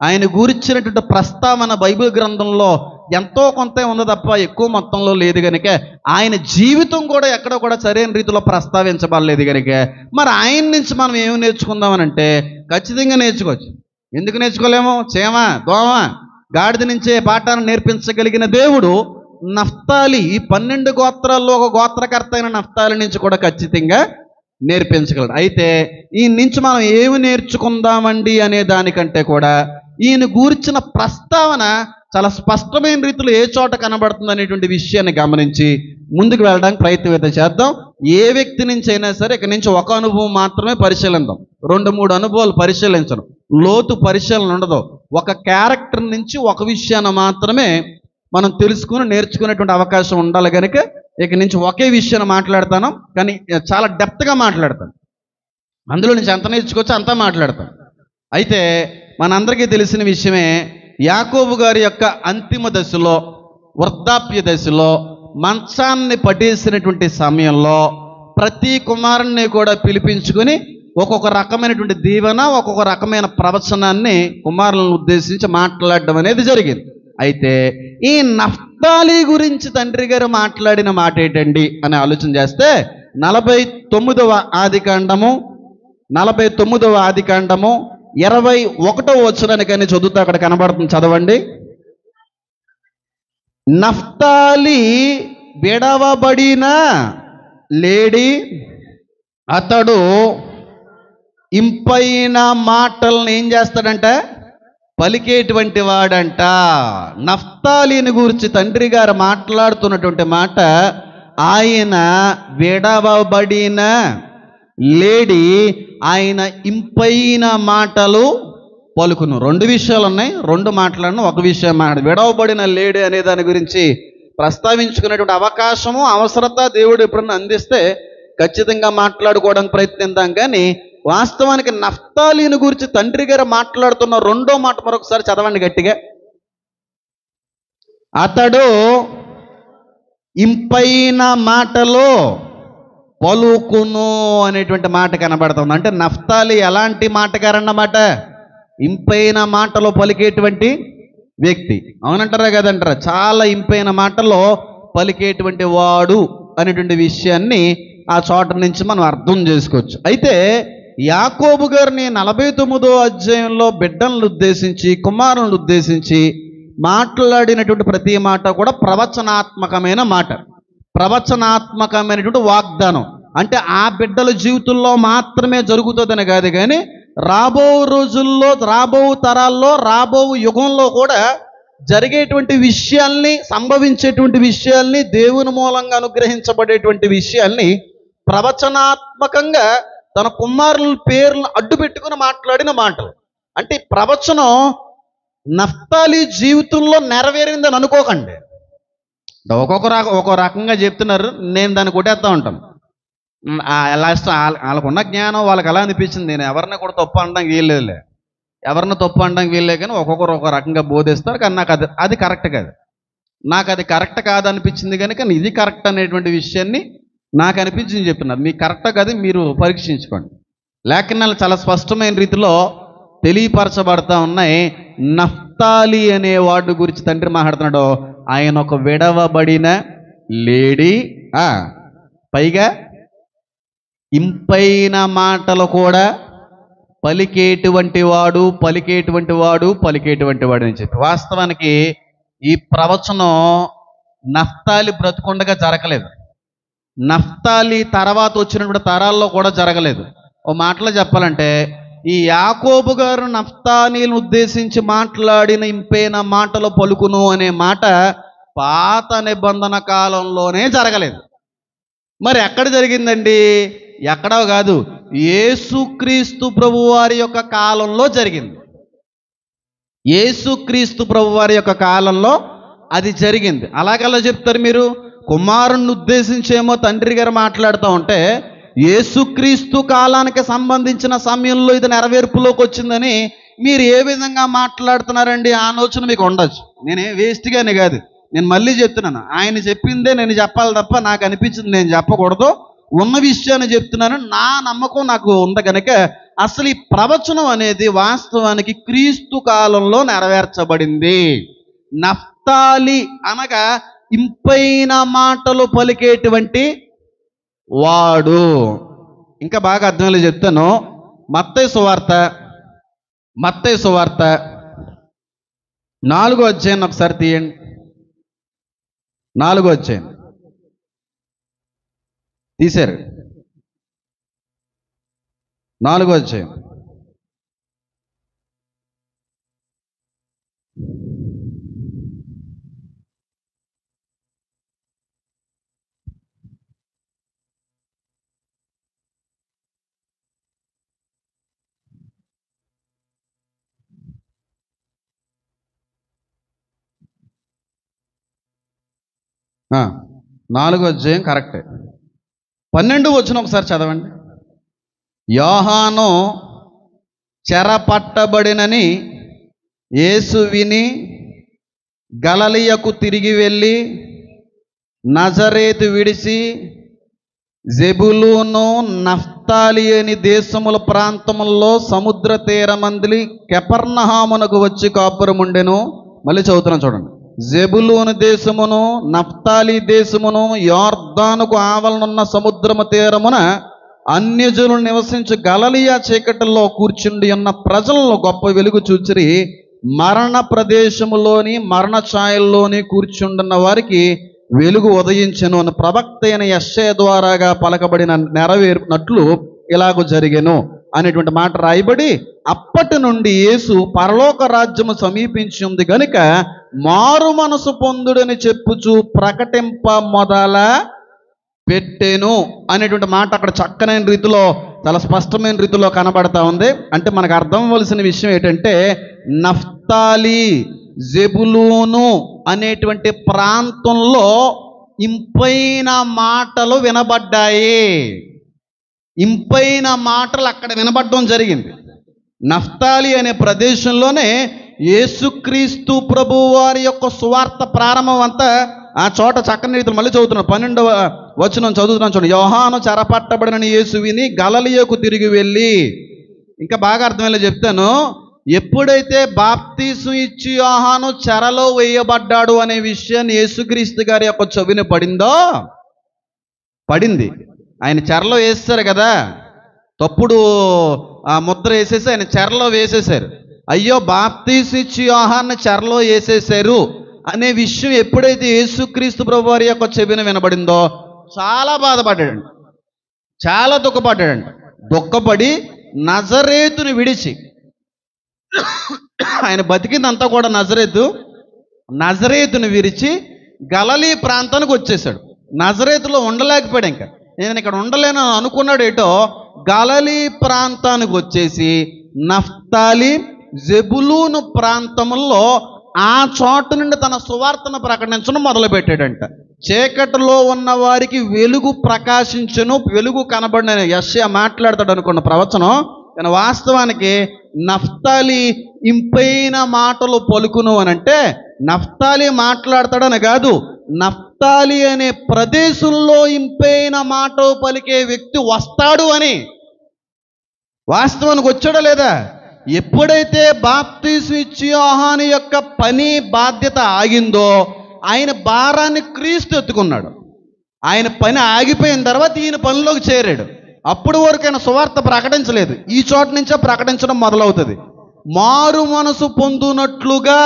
ఆయన గురించినటువంటి ప్రస్తావన బైబిల్ గ్రంథంలో ఎంతో కొంత ఉంది తప్ప ఎక్కువ మొత్తంలో లేదు కనుక, ఆయన జీవితం కూడా ఎక్కడ కూడా సరైన రీతిలో ప్రస్తావించబడలేదు కనుక, మరి ఆయన నుంచి మనం ఏమి నేర్చుకుందామనంటే ఖచ్చితంగా నేర్చుకోవచ్చు. ఎందుకు నేర్చుకోలేము? చేమ, దోమ, గాడిద నుంచే పాఠాన్ని నేర్పించగలిగిన దేవుడు నఫ్తాలి, ఈ 12 గోత్రాల్లో ఒక గోత్రకర్త అయిన నఫ్తాలి నుంచి కూడా ఖచ్చితంగా నేర్పించగలడు. అయితే ఈయన నుంచి మనం ఏమి నేర్చుకుందామండి అనే దానికంటే కూడా ఈయన గూర్చిన ప్రస్తావన చాలా స్పష్టమైన రీతిలో ఏ చోట కనబడుతుంది అనేటువంటి విషయాన్ని గమనించి ముందుకు వెళ్ళడానికి ప్రయత్నం అయితే చేద్దాం. ఏ వ్యక్తి నుంచి అయినా సరే ఇక నుంచి ఒక అనుభవం మాత్రమే పరిశీలిద్దాం. 2-3 అనుభవాలు పరిశీలించడం, లోతు పరిశీలన ఉండదు. ఒక క్యారెక్టర్ నుంచి ఒక విషయాన్ని మాత్రమే మనం తెలుసుకుని నేర్చుకునేటువంటి అవకాశం ఉండాలి కనుక ఇక నుంచి ఒకే విషయాన్ని మాట్లాడతాను, కానీ చాలా డెప్త్గా మాట్లాడతాను. అందులో నుంచి ఎంత నేర్చుకోవచ్చో అంతా మాట్లాడతాను. అయితే మనందరికీ తెలిసిన విషయమే, యాకోబు గారి యొక్క అంతిమ దశలో, వృద్ధాప్య దశలో, మంచాన్ని పట్టేసినటువంటి సమయంలో ప్రతి కుమారుణ్ణి కూడా పిలిపించుకొని ఒక్కొక్క రకమైనటువంటి దీవెన, ఒక్కొక్క రకమైన ప్రవచనాన్ని కుమారులను ఉద్దేశించి మాట్లాడడం అనేది జరిగింది. అయితే ఈ నఫ్తాలి గురించి తండ్రి గారు మాట్లాడిన మాట ఏంటండి అని ఆలోచన చేస్తే 49వ ఆదికాండము 21వ వచనానికని చదువుతా, అక్కడ కనబడుతుంది, చదవండి. నఫ్తాలి విడవబడిన లేడి, అతడు ఇంపైన మాటలను ఏం చేస్తాడంట? పలికేటువంటి వాడంట. నఫ్తాలిని గురించి తండ్రి గారు మాట్లాడుతున్నటువంటి మాట, ఆయన విడవబడిన లేడి, ఆయన ఇంపైన మాటలు పలుకును. 2 విషయాలు ఉన్నాయి, 2 మాట్లాడను, ఒక విషయం మాట్లాడు. విడవబడిన లేడి అనే దాని గురించి ప్రస్తావించుకునేటువంటి అవకాశము, అవసరత దేవుడు ఎప్పుడన్నా అందిస్తే ఖచ్చితంగా మాట్లాడుకోవడానికి ప్రయత్నిద్దాం. కానీ వాస్తవానికి నఫ్తాలిని గురించి తండ్రి గారు మాట్లాడుతున్న 2వ మాట మరొకసారి చదవండి గట్టిగా. అతడు ఇంపైన మాటలు పలుకును అనేటువంటి మాట కనబడుతుంది. అంటే నఫ్తాలి ఎలాంటి మాటగారన్నమాట? ఇంపైన మాటలు పలికేటువంటి వ్యక్తి. అవునంటారా కదంటారా? చాలా ఇంపైన మాటలో పలికేటువంటి వాడు అనేటువంటి విషయాన్ని ఆ చోట నుంచి మనం అర్థం చేసుకోవచ్చు. అయితే యాకోబు గారిని 49వ అధ్యాయంలో బిడ్డలను ఉద్దేశించి, కుమారులను ఉద్దేశించి మాట్లాడినటువంటి ప్రతి మాట కూడా ప్రవచనాత్మకమైన మాట, ప్రవచనాత్మకమైనటువంటి వాగ్దానం. అంటే ఆ బిడ్డల జీవితంలో మాత్రమే జరుగుతుందని కాదు, కానీ రాబో రోజుల్లో, రాబో తరాల్లో, రాబో యుగంలో కూడా జరిగేటువంటి విషయాల్ని, సంభవించేటువంటి విషయాల్ని, దేవుని మూలంగా అనుగ్రహించబడేటువంటి విషయాల్ని ప్రవచనాత్మకంగా తన కుమారుల పేర్లను అడ్డు పెట్టుకుని మాట్లాడిన మాటలు. అంటే ప్రవచనం నఫ్తాలి జీవితంలో నెరవేరిందని అనుకోకండి. ఒక్కొక్క రకంగా చెప్తున్నారు, నేను దాన్ని కొట్టేస్తూ ఉంటాను. లాస్ట్ వాళ్ళకున్న జ్ఞానం వాళ్ళకి ఎలా అనిపించింది, నేను ఎవరిని కూడా తప్పు అనడానికి వీల్లేదులే, ఎవరిని తప్పు అనడానికి వీల్లే, కానీ ఒక్కొక్కరు ఒక రకంగా బోధిస్తారు. కానీ నాకు అది కరెక్ట్ కాదు, నాకు అది కరెక్ట్ కాదనిపించింది కనుక ఇది కరెక్ట్ అనేటువంటి విషయాన్ని నాకు అనిపించింది చెప్తున్నారు. మీకు కరెక్టా కాదు మీరు పరీక్షించుకోండి. లేఖనాలు చాలా స్పష్టమైన రీతిలో తెలియపరచబడతా ఉన్నాయి. నఫ్తాలి అనే వాడి గురించి తండ్రి మాట్లాడుతున్నాడు. ఆయన ఒక విడవబడిన లేడీ, పైగా ఇంపైన మాటలు కూడా పలికేటువంటి వాడు పలికేటువంటి వాడు పలికేటువంటి వాడు అని చెప్పి. వాస్తవానికి ఈ ప్రవచనం నఫ్తాలి బ్రతుకుండగా జరగలేదు, నఫ్తాలి తర్వాత వచ్చినటువంటి తరాల్లో కూడా జరగలేదు. ఓ మాటలో చెప్పాలంటే ఈ యాకోబు గారు నఫ్తాలీని ఉద్దేశించి మాట్లాడిన ఇంపైన మాటలు పలుకును అనే మాట పాత నిబంధన కాలంలోనే జరగలేదు. మరి ఎక్కడ జరిగిందండి? ఎక్కడో కాదు, యేసుక్రీస్తు ప్రభువారి యొక్క కాలంలో జరిగింది. యేసుక్రీస్తు ప్రభువారి యొక్క కాలంలో అది జరిగింది. అలాగలా చెప్తారు మీరు. కుమారుణ్ణి ఉద్దేశించేమో తండ్రి గారు మాట్లాడుతూ ఉంటే యేసుక్రీస్తు కాలానికి సంబంధించిన సమయంలో ఇది నెరవేర్పులోకి వచ్చిందని మీరు ఏ విధంగా మాట్లాడుతున్నారండి? ఆలోచన మీకు ఉండొచ్చు. నేనే వేస్ట్గానే కాదు, నేను మళ్ళీ చెప్తున్నాను. ఆయన చెప్పిందే నేను చెప్పాలి తప్ప నాకు అనిపించింది నేను చెప్పకూడదు. ఉన్న విషయాన్ని చెప్తున్నాను, నా నమ్మకం నాకు ఉంది కనుక. అసలు ఈ ప్రవచనం అనేది వాస్తవానికి క్రీస్తు కాలంలో నెరవేర్చబడింది. నఫ్తాలి అనగా ఇంపైన మాటలు పలికేటువంటి వాడు. ఇంకా బాగా అర్థమయ్యేలా చెప్తాను. మత్తయి సువార్త 4వ అధ్యాయం ఒకసారి తీయండి. 4వ అధ్యాయం తీశారు. 4వ అధ్యాయం ఆ, 4వ అధ్యాయం కరెక్టే. 12వ వచనం ఒకసారి చదవండి. యోహాను చెరపట్టబడినని యేసు విని గలిలయకు తిరిగి వెళ్ళి నజరేతు విడిచి జెబులూను నఫ్తాలి అని దేశముల ప్రాంతముల్లో సముద్ర తీరమందిలి కెపర్నహామునకు వచ్చి కాపురముండెను. మళ్ళీ చదువుతున్నాను చూడండి. జెబులూను దేశమును నఫ్తాలి దేశమును యోర్దానుకు ఆవలనున్న సముద్రము తీరమున అన్యజనులు నివసించు గలిలయ చీకటిలో కూర్చుండి ఉన్న ప్రజలను గొప్ప వెలుగు చూచిరి. మరణ ప్రదేశములోని మరణ ఛాయల్లోని కూర్చుండున్న వారికి వెలుగు ఉదయించెను అని ప్రవక్త అయిన యెషయా ద్వారాగా పలకబడిన నెరవేరినట్లు ఇలాగూ జరిగెను అనేటువంటి మాట రాయబడి, అప్పటి నుండి యేసు పరలోక రాజ్యము సమీపించి ఉంది గనుక మారు మనసు పొందుడని చెప్పుచు ప్రకటింప మొదల పెట్టెను అనేటువంటి మాట అక్కడ చక్కనైన రీతిలో, చాలా స్పష్టమైన రీతిలో కనబడతా ఉంది. అంటే మనకు అర్థం అవ్వాల్సిన విషయం ఏంటంటే, నఫ్తాలి జెబులూను అనేటువంటి ప్రాంతంలో ఇంపైన మాటలు వినబడ్డాయి. ఇంపైన మాటలు అక్కడ వినబడడం జరిగింది. నఫ్తాలి అనే ప్రదేశంలోనే యేసుక్రీస్తు ప్రభువు వారి యొక్క సువార్త ప్రారంభం అంతా ఆ చోట చక్కని రీతిలో. మళ్ళీ చదువుతున్నాను, 12వ వచనం చదువుతున్నాను చూడండి. యోహాను చెరపట్టబడిన యేసు విని గలిలయకు తిరిగి వెళ్ళి. ఇంకా బాగా అర్థమయ్యేలా చెప్తాను. ఎప్పుడైతే బాప్తీసు ఇచ్చి యోహాను చెరలో వేయబడ్డాడు అనే విషయాన్ని యేసుక్రీస్తు గారి యొక్క చెవిన పడింది. ఆయన చెరలో వేసేశారు కదా, తప్పుడు ఆ ముద్ర వేసేసి ఆయన చెరలో వేసేశారు. అయ్యో, బాప్తీసు ఇచ్చి యోహాను చెరలో వేసేశారు అనే విషయం ఎప్పుడైతే యేసుక్రీస్తు ప్రభు వారి యొక్క చెవిన వినబడిందో చాలా బాధపడ్డాడండి, చాలా దుఃఖపడ్డాడండి. దుఃఖపడి నజరేతుని విడిచి, ఆయన బతికిందంతా కూడా నజరేతుని విరిచి గలిలయ ప్రాంతానికి వచ్చేసాడు. నజరేతులో ఉండలేకపోయాడు. ఇంకా నేను ఇక్కడ ఉండలేను అనుకున్నాడు. ఏటో గలిలయ ప్రాంతానికి వచ్చేసి నఫ్తాలి జెబులూను ప్రాంతంలో ఆ చోటు నుండి తన సువార్తను ప్రకటించడం మొదలుపెట్టాడంట. చీకటిలో ఉన్న వారికి వెలుగు ప్రకాశించును, వెలుగు కనబడిన యెషయా మాట్లాడతాడు అనుకున్న ప్రవచనం. కానీ వాస్తవానికి నఫ్తాలి ఇంపైన మాటలు పలుకును అని అంటే నఫ్తాలి మాట్లాడతాడని కాదు, నఫ్తాలి అనే ప్రదేశంలో ఇంపైన మాటలు పలికే వ్యక్తి వస్తాడు అని. వాస్తవానికి వచ్చాడో లేదా? ఎప్పుడైతే బాప్తీసు ఇచ్చి యోహాను యొక్క పని బాధ్యత ఆగిందో ఆయన భారాన్ని క్రీస్తు ఎత్తుకున్నాడు. ఆయన పని ఆగిపోయిన తర్వాత ఈయన పనిలోకి చేరాడు. అప్పుడు వరకు ఆయన సువార్త ప్రకటించలేదు. ఈ చోట నుంచే ప్రకటించడం మొదలవుతుంది. మారు మనసు పొందునట్లుగా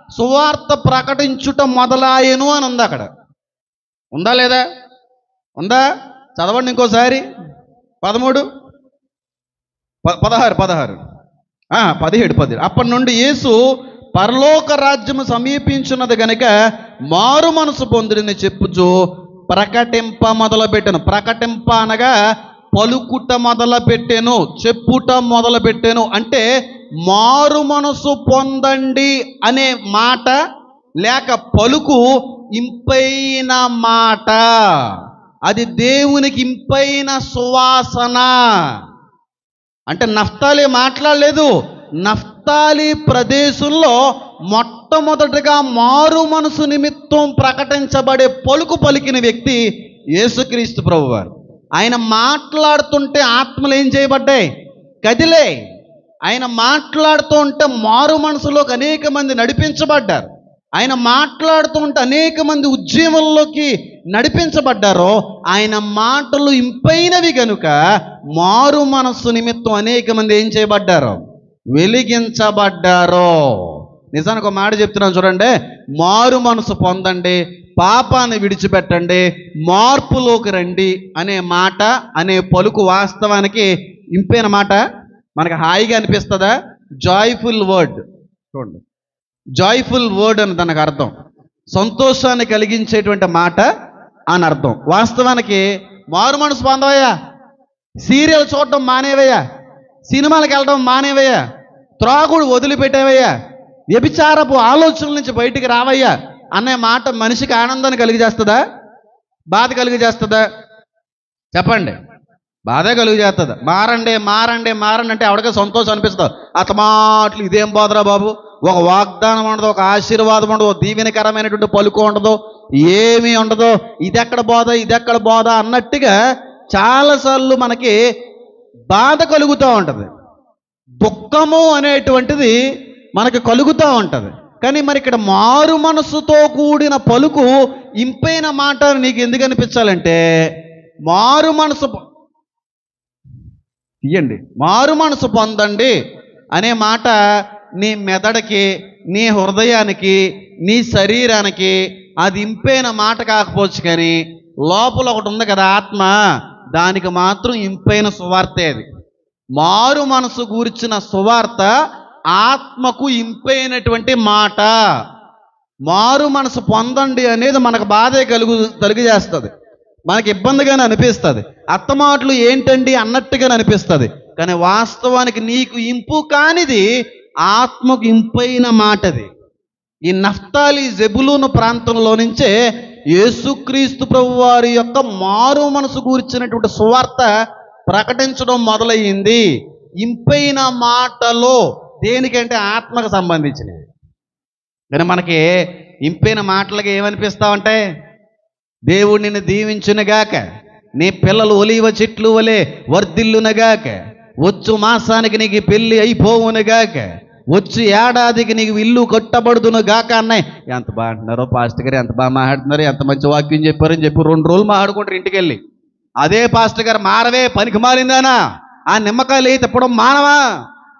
సువార్త ప్రకటించుట మొదలాయను అని ఉంది అక్కడ. ఉందా లేదా? ఉందా? చదవండి ఇంకోసారి. 13 16 17. అప్పటి నుండి యేసు పరలోక రాజ్యము సమీపించున్నది గనుక మారు మనసు పొందిని చెప్పుచు ప్రకటింప మొదలుపెట్టెను. ప్రకటింప అనగా పలుకుట మొదలుపెట్టెను, చెప్పుట మొదలుపెట్టెను. అంటే మారు మనసు పొందండి అనే మాట లేక పలుకు ఇంపైన మాట, అది దేవునికి ఇంపైన సువాసన. అంటే నఫ్తాలి మాట్లాడలేదు. నఫ్తాలి ప్రదేశంలో మొట్టమొదటిగా మారు మనసు నిమిత్తం ప్రకటించబడే పలుకు పలికిన వ్యక్తి యేసుక్రీస్తు ప్రభువారు. ఆయన మాట్లాడుతుంటే ఆత్మలు ఏం చేయబడ్డాయి? కదిలే. ఆయన మాట్లాడుతూ ఉంటే మారు మనసులోకి అనేక మంది నడిపించబడ్డారు. ఆయన మాట్లాడుతూ ఉంటే అనేక మంది ఉద్యమంలోకి నడిపించబడ్డారో ఆయన మాటలు ఇంపైనవి కనుక మారు మనస్సు నిమిత్తం అనేక మంది ఏం చేయబడ్డారో? వెలిగించబడ్డారో. నిజానికి ఒక మాట చెప్తున్నాను చూడండి. మారు మనసు పొందండి, పాపాన్ని విడిచిపెట్టండి, మార్పులోకి రండి అనే మాట, అనే పలుకు వాస్తవానికి ఇంపైన మాట. మనకు హాయిగా అనిపిస్తుందా? Joyful word. చూడండి, జాయ్ఫుల్ వర్డ్ అని దానికి అర్థం సంతోషాన్ని కలిగించేటువంటి మాట అని అర్థం. వాస్తవానికి మారు మనసు పొందవయ్యా, సీరియల్ చూడటం మానేవయ్యా, సినిమాలకు వెళ్ళడం మానేవయ్యా, త్రాగుడు వదిలిపెట్టేవయ్యా, వ్యభిచారపు ఆలోచనల నుంచి బయటికి రావయ్యా అనే మాట మనిషికి ఆనందాన్ని కలిగజేస్తుందా? బాధ కలిగజేస్తుందా? చెప్పండి. బాధే కలుగజేస్తుంది. మారండి మారండి మారండి అంటే ఎవరికే సంతోషం అనిపిస్తుంది. అతమాట్లు ఇదేం బాధరా బాబు, ఒక వాగ్దానం ఉండదు, ఒక ఆశీర్వాదం ఉండదు, దీవెనకరమైనటువంటి పలుకు ఉండదు, ఏమీ ఉండదు. ఇదెక్కడ బోధ ఇదెక్కడ బోధ అన్నట్టుగా చాలాసార్లు మనకి బాధ కలుగుతూ ఉంటుంది, దుఃఖము అనేటువంటిది మనకి కలుగుతూ ఉంటుంది. కానీ మరి ఇక్కడ మారు మనసుతో కూడిన పలుకు ఇంపైన మాట నీకు ఎందుకు అనిపించాలంటే, మారు మనసు తీయండి, మారు మనసు పొందండి అనే మాట నీ మెదడుకి, నీ హృదయానికి, నీ శరీరానికి అది ఇంపైన మాట కాకపోవచ్చు, కానీ లోపల ఒకటి ఉంది కదా ఆత్మ, దానికి మాత్రం ఇంపైన సువార్తే అది. మారు మనసు గూర్చిన సువార్త ఆత్మకు ఇంపైనటువంటి మాట. మారు మనసు పొందండి అనేది మనకు బాధే కలిగజేస్తుంది, మనకి ఇబ్బందిగానే అనిపిస్తుంది, అత్తమాటలు ఏంటండి అన్నట్టుగానే అనిపిస్తుంది. కానీ వాస్తవానికి నీకు ఇంపు కానిది ఆత్మకు ఇంపైన మాటది. ఈ నఫ్తాలి జెబులూను ప్రాంతంలో నుంచే యేసుక్రీస్తు ప్రభువారి యొక్క మారు మనసు గూర్చినటువంటి సువార్త ప్రకటించడం మొదలయ్యింది. ఇంపైన మాటలో దేనికంటే ఆత్మకు సంబంధించినవి. కానీ మనకి ఇంపైన మాటలకి ఏమనిపిస్తావంటే, దేవుడు నిన్ను దీవించునుగాక, నీ పిల్లలు ఒలీవ చెట్లు వలె వర్ధిల్లునుగాక, వచ్చు మాసానికి నీకు పెళ్ళి అయిపోవునుగాక, వచ్చి ఏడాదికి నీకు ఇల్లు కట్టబడుదునుగాక అన్నాయి. ఎంత బాగా అంటున్నారో పాస్టర్ గారు, ఎంత బాగా మాట్లాడుతున్నారు, ఎంత మంచి వాక్యం చెప్పారని చెప్పి 2 రోజులు మాట్లాడుకుంటారు ఇంటికి వెళ్ళి. అదే పాస్టర్ గారు మారవే పనికి మారిందానా, ఆ నిమ్మకాయలు వేయి తిప్పడం మానవా,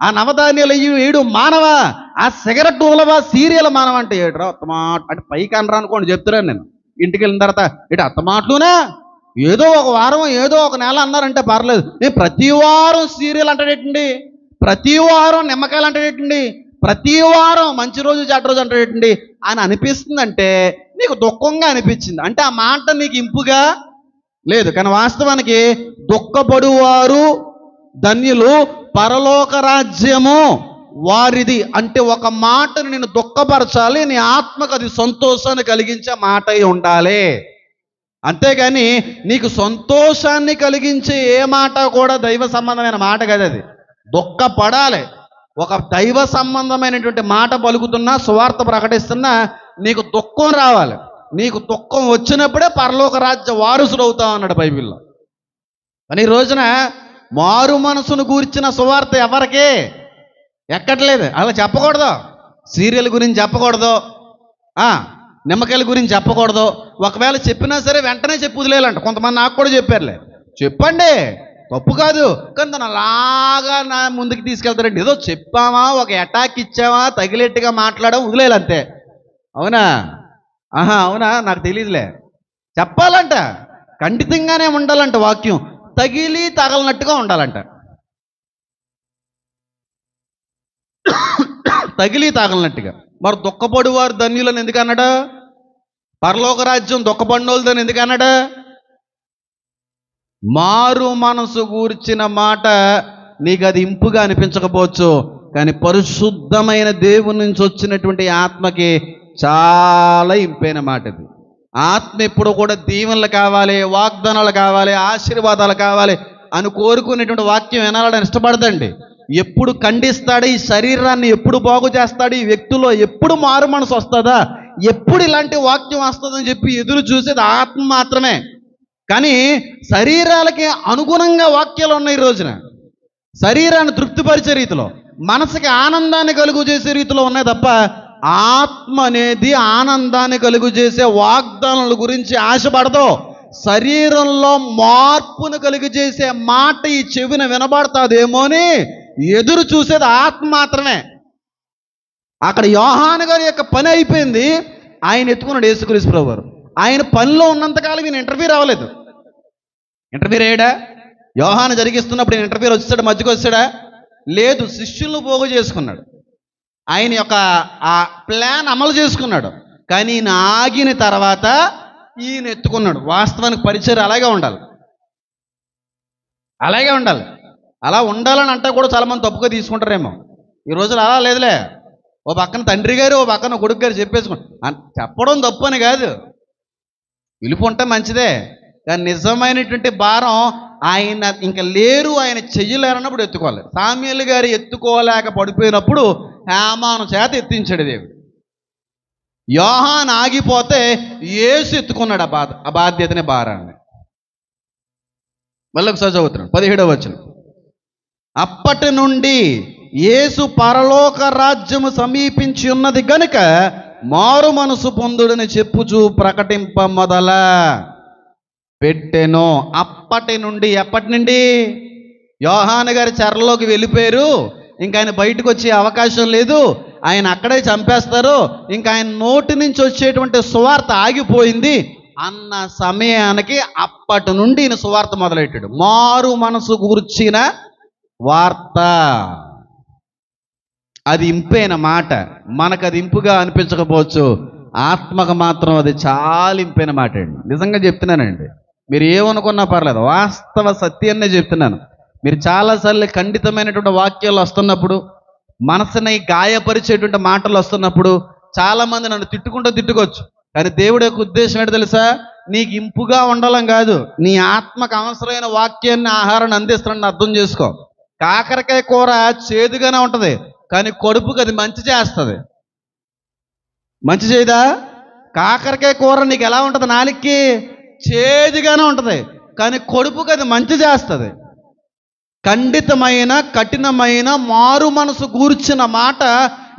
ఆ నవధాన్యాలు వేయడం మానవా, ఆ సిగరెట్ ఊలవా, సీరియల్ మానవా అంటే ఏట్రా అత్తమాట అంటే పైకి అనరా అనుకోండి చెప్తున్నాను నేను. ఇంటికి వెళ్ళిన తర్వాత ఇటు అత్తమాటలునా, ఏదో ఒక వారం ఏదో ఒక నెల అన్నారంటే పర్లేదు, నేను ప్రతి వారం సీరియల్ అంటాడేటండి, ప్రతి వారం నిమ్మకాయలు అంటాడేటండి, ప్రతి వారం మంచి రోజు చెడ్డ రోజు అంటాడేటండి అని అనిపిస్తుందంటే నీకు దుఃఖంగా అనిపించింది అంటే ఆ మాట నీకు ఇంపుగా లేదు. కానీ వాస్తవానికి దుఃఖపడువారు ధన్యులు, పరలోక రాజ్యము వారిది. అంటే ఒక మాటను నేను దుఃఖపరచాలి, నీ ఆత్మకు అది సంతోషాన్ని కలిగించే మాట అయి ఉండాలి. అంతేగాని నీకు సంతోషాన్ని కలిగించే ఏ మాట కూడా దైవ సంబంధమైన మాట కదా, అది దుఃఖపడాలి. ఒక దైవ సంబంధమైనటువంటి మాట పలుకుతున్నా, సువార్త ప్రకటిస్తున్నా నీకు దుఃఖం రావాలి. నీకు దుఃఖం వచ్చినప్పుడే పరలోక రాజ్య వారసుడు అవుతావు అన్నాడు బైబిల్లో. కానీ ఈ రోజున మారు మనసును గూర్చిన సువార్త ఎవరికే ఎక్కట్లేదు. అలా చెప్పకూడదు, సీరియల్ గురించి చెప్పకూడదు, నిమ్మకాయల గురించి చెప్పకూడదు. ఒకవేళ చెప్పినా సరే వెంటనే చెప్పి వదిలేయాలంట. కొంతమంది నాకు కూడా చెప్పారులే, చెప్పండి తప్పు కాదు, కానీ తను అలాగా నా ముందుకు తీసుకెళ్తారండి. ఏదో చెప్పామా, ఒక అటాక్ ఇచ్చామా, తగిలేట్టుగా మాట్లాడడం వదిలేయాలి అంతే. అవునా? అవునా, నాకు తెలియదులే. చెప్పాలంట, ఖండితంగానే ఉండాలంట. వాక్యం తగిలి తగలనట్టుగా ఉండాలంట. తగిలి తాగలనట్టుగా. మరి దుఃఖపడు వారు ధన్యులని ఎందుకు అన్నాడు? పరలోక రాజ్యం దుఃఖపడినోళ్ళదని ఎందుకు అన్నాడు? మారు మనసు గూర్చిన మాట నీకు అది ఇంపుగా అనిపించకపోవచ్చు, కానీ పరిశుద్ధమైన దేవుని నుంచి వచ్చినటువంటి ఆత్మకి చాలా ఇంపైన మాట ఇది. ఆత్మ ఎప్పుడు కూడా దీవెనలు కావాలి, వాగ్దానాలు కావాలి, ఆశీర్వాదాలు కావాలి అని కోరుకునేటువంటి వాక్యం వినాలని ఇష్టపడదండి. ఎప్పుడు ఖండిస్తాడు, ఈ శరీరాన్ని ఎప్పుడు బాగు చేస్తాడు, ఈ వ్యక్తిలో ఎప్పుడు మారు మనసు వస్తుందా, ఎప్పుడు ఇలాంటి వాక్యం వస్తుందని చెప్పి ఎదురు చూసేది ఆత్మ మాత్రమే. కానీ శరీరాలకి అనుగుణంగా వాక్యాలు ఉన్నాయి ఈ రోజున. శరీరాన్ని తృప్తిపరిచే రీతిలో, మనసుకి ఆనందాన్ని కలుగు చేసే రీతిలో ఉన్నాయి తప్ప ఆత్మ అనేది ఆనందాన్ని కలుగు చేసే వాగ్దానాల గురించి ఆశపడదు. శరీరంలో మార్పును కలుగు చేసే మాట ఈ చెవిన వినబడతాదేమో అని ఎదురు చూసేది ఆత్మ మాత్రమే. అక్కడ యోహాను గారి యొక్క పని అయిపోయింది. ఆయన ఎత్తుకున్నాడు యేసుక్రీస్తు ప్రభువు వారు. ఆయన పనిలో ఉన్నంతకాలం ఈయన ఇంటర్వ్యూ రావలేదు. ఇంటర్వ్యూ అయ్యాడా? యోహాను జరిగిస్తున్నప్పుడు ఈయన ఇంటర్వ్యూ వచ్చాడా? మధ్యకు వచ్చాడా? లేదు. శిష్యులను పోగు చేసుకున్నాడు. ఆయన యొక్క ఆ ప్లాన్ అమలు చేసుకున్నాడు. కానీ ఈయన ఆగిన తర్వాత ఈయన ఎత్తుకున్నాడు. వాస్తవానికి పరిచయం అలాగే ఉండాలి, అలాగే ఉండాలి. అలా ఉండాలని అంటే కూడా చాలామంది తప్పుగా తీసుకుంటారేమో. ఈ రోజులు అలా లేదులే. ఓ పక్కన తండ్రి గారు, ఓ పక్కన కొడుకు గారు చెప్పడం తప్పు అని కాదు, పిలుపు ఉంటే మంచిదే. కానీ నిజమైనటువంటి భారం ఆయన ఇంకా లేరు, ఆయన చెయ్యలేరన్నప్పుడు ఎత్తుకోవాలి. సామ్యూయలు గారు ఎత్తుకోలేక పడిపోయినప్పుడు హేమాను చేత ఎత్తించాడు దేవుడు. యోహాను ఆగిపోతే యేసు ఎత్తుకున్నాడు ఆ బాధ్యతని, భారాన్ని. మళ్ళీ ఒకసారి చదువుతున్నాడు 17వ వచనం. అప్పటి నుండి యేసు పరలోక రాజ్యము సమీపించి ఉన్నది గనుక మారు మనసు పొందుడని చెప్పుచూ ప్రకటింప మొదల పెట్టెను. అప్పటి నుండి, ఎప్పటి నుండి? యోహాను గారి చెరలోకి వెళ్ళిపోయారు, ఇంకా ఆయన బయటకు వచ్చే అవకాశం లేదు, ఆయన అక్కడే చంపేస్తారు, ఇంకా ఆయన నోటి నుంచి వచ్చేటువంటి సువార్త ఆగిపోయింది అన్న సమయానికి అప్పటి నుండి ఈయన సువార్త మొదలెట్టాడు. మారు మనసు గూర్చిన వార్త. అది ఇంపైన మాట. మనకు అది ఇంపుగా అనిపించకపోవచ్చు, ఆత్మకు మాత్రం అది చాలా ఇంపైన మాట అండి. నిజంగా చెప్తున్నానండి, మీరు ఏమనుకున్నా పర్లేదు, వాస్తవ సత్యాన్నే చెప్తున్నాను. మీరు చాలాసార్లు ఖండితమైనటువంటి వాక్యాలు వస్తున్నప్పుడు, మనసుని గాయపరిచేటువంటి మాటలు వస్తున్నప్పుడు చాలామంది నన్ను తిట్టుకోవచ్చు. కానీ దేవుడి యొక్క ఉద్దేశం ఏంటో తెలుసా? నీకు ఇంపుగా ఉండాలని కాదు, నీ ఆత్మకు అవసరమైన వాక్యాన్ని, ఆహారాన్ని అందిస్తానని అర్థం చేసుకో. కాకరకాయ కూర చేదుగానే ఉంటుంది, కానీ కడుపుకి అది మంచి చేస్తుంది. మంచి చేయదా? కాకరకాయ కూర నీకు ఎలా ఉంటుంది? నాలుగుకి చేదుగానే ఉంటుంది, కానీ కడుపుకి అది మంచి చేస్తుంది. ఖండితమైన, కఠినమైన మారు మనసు గూర్చిన మాట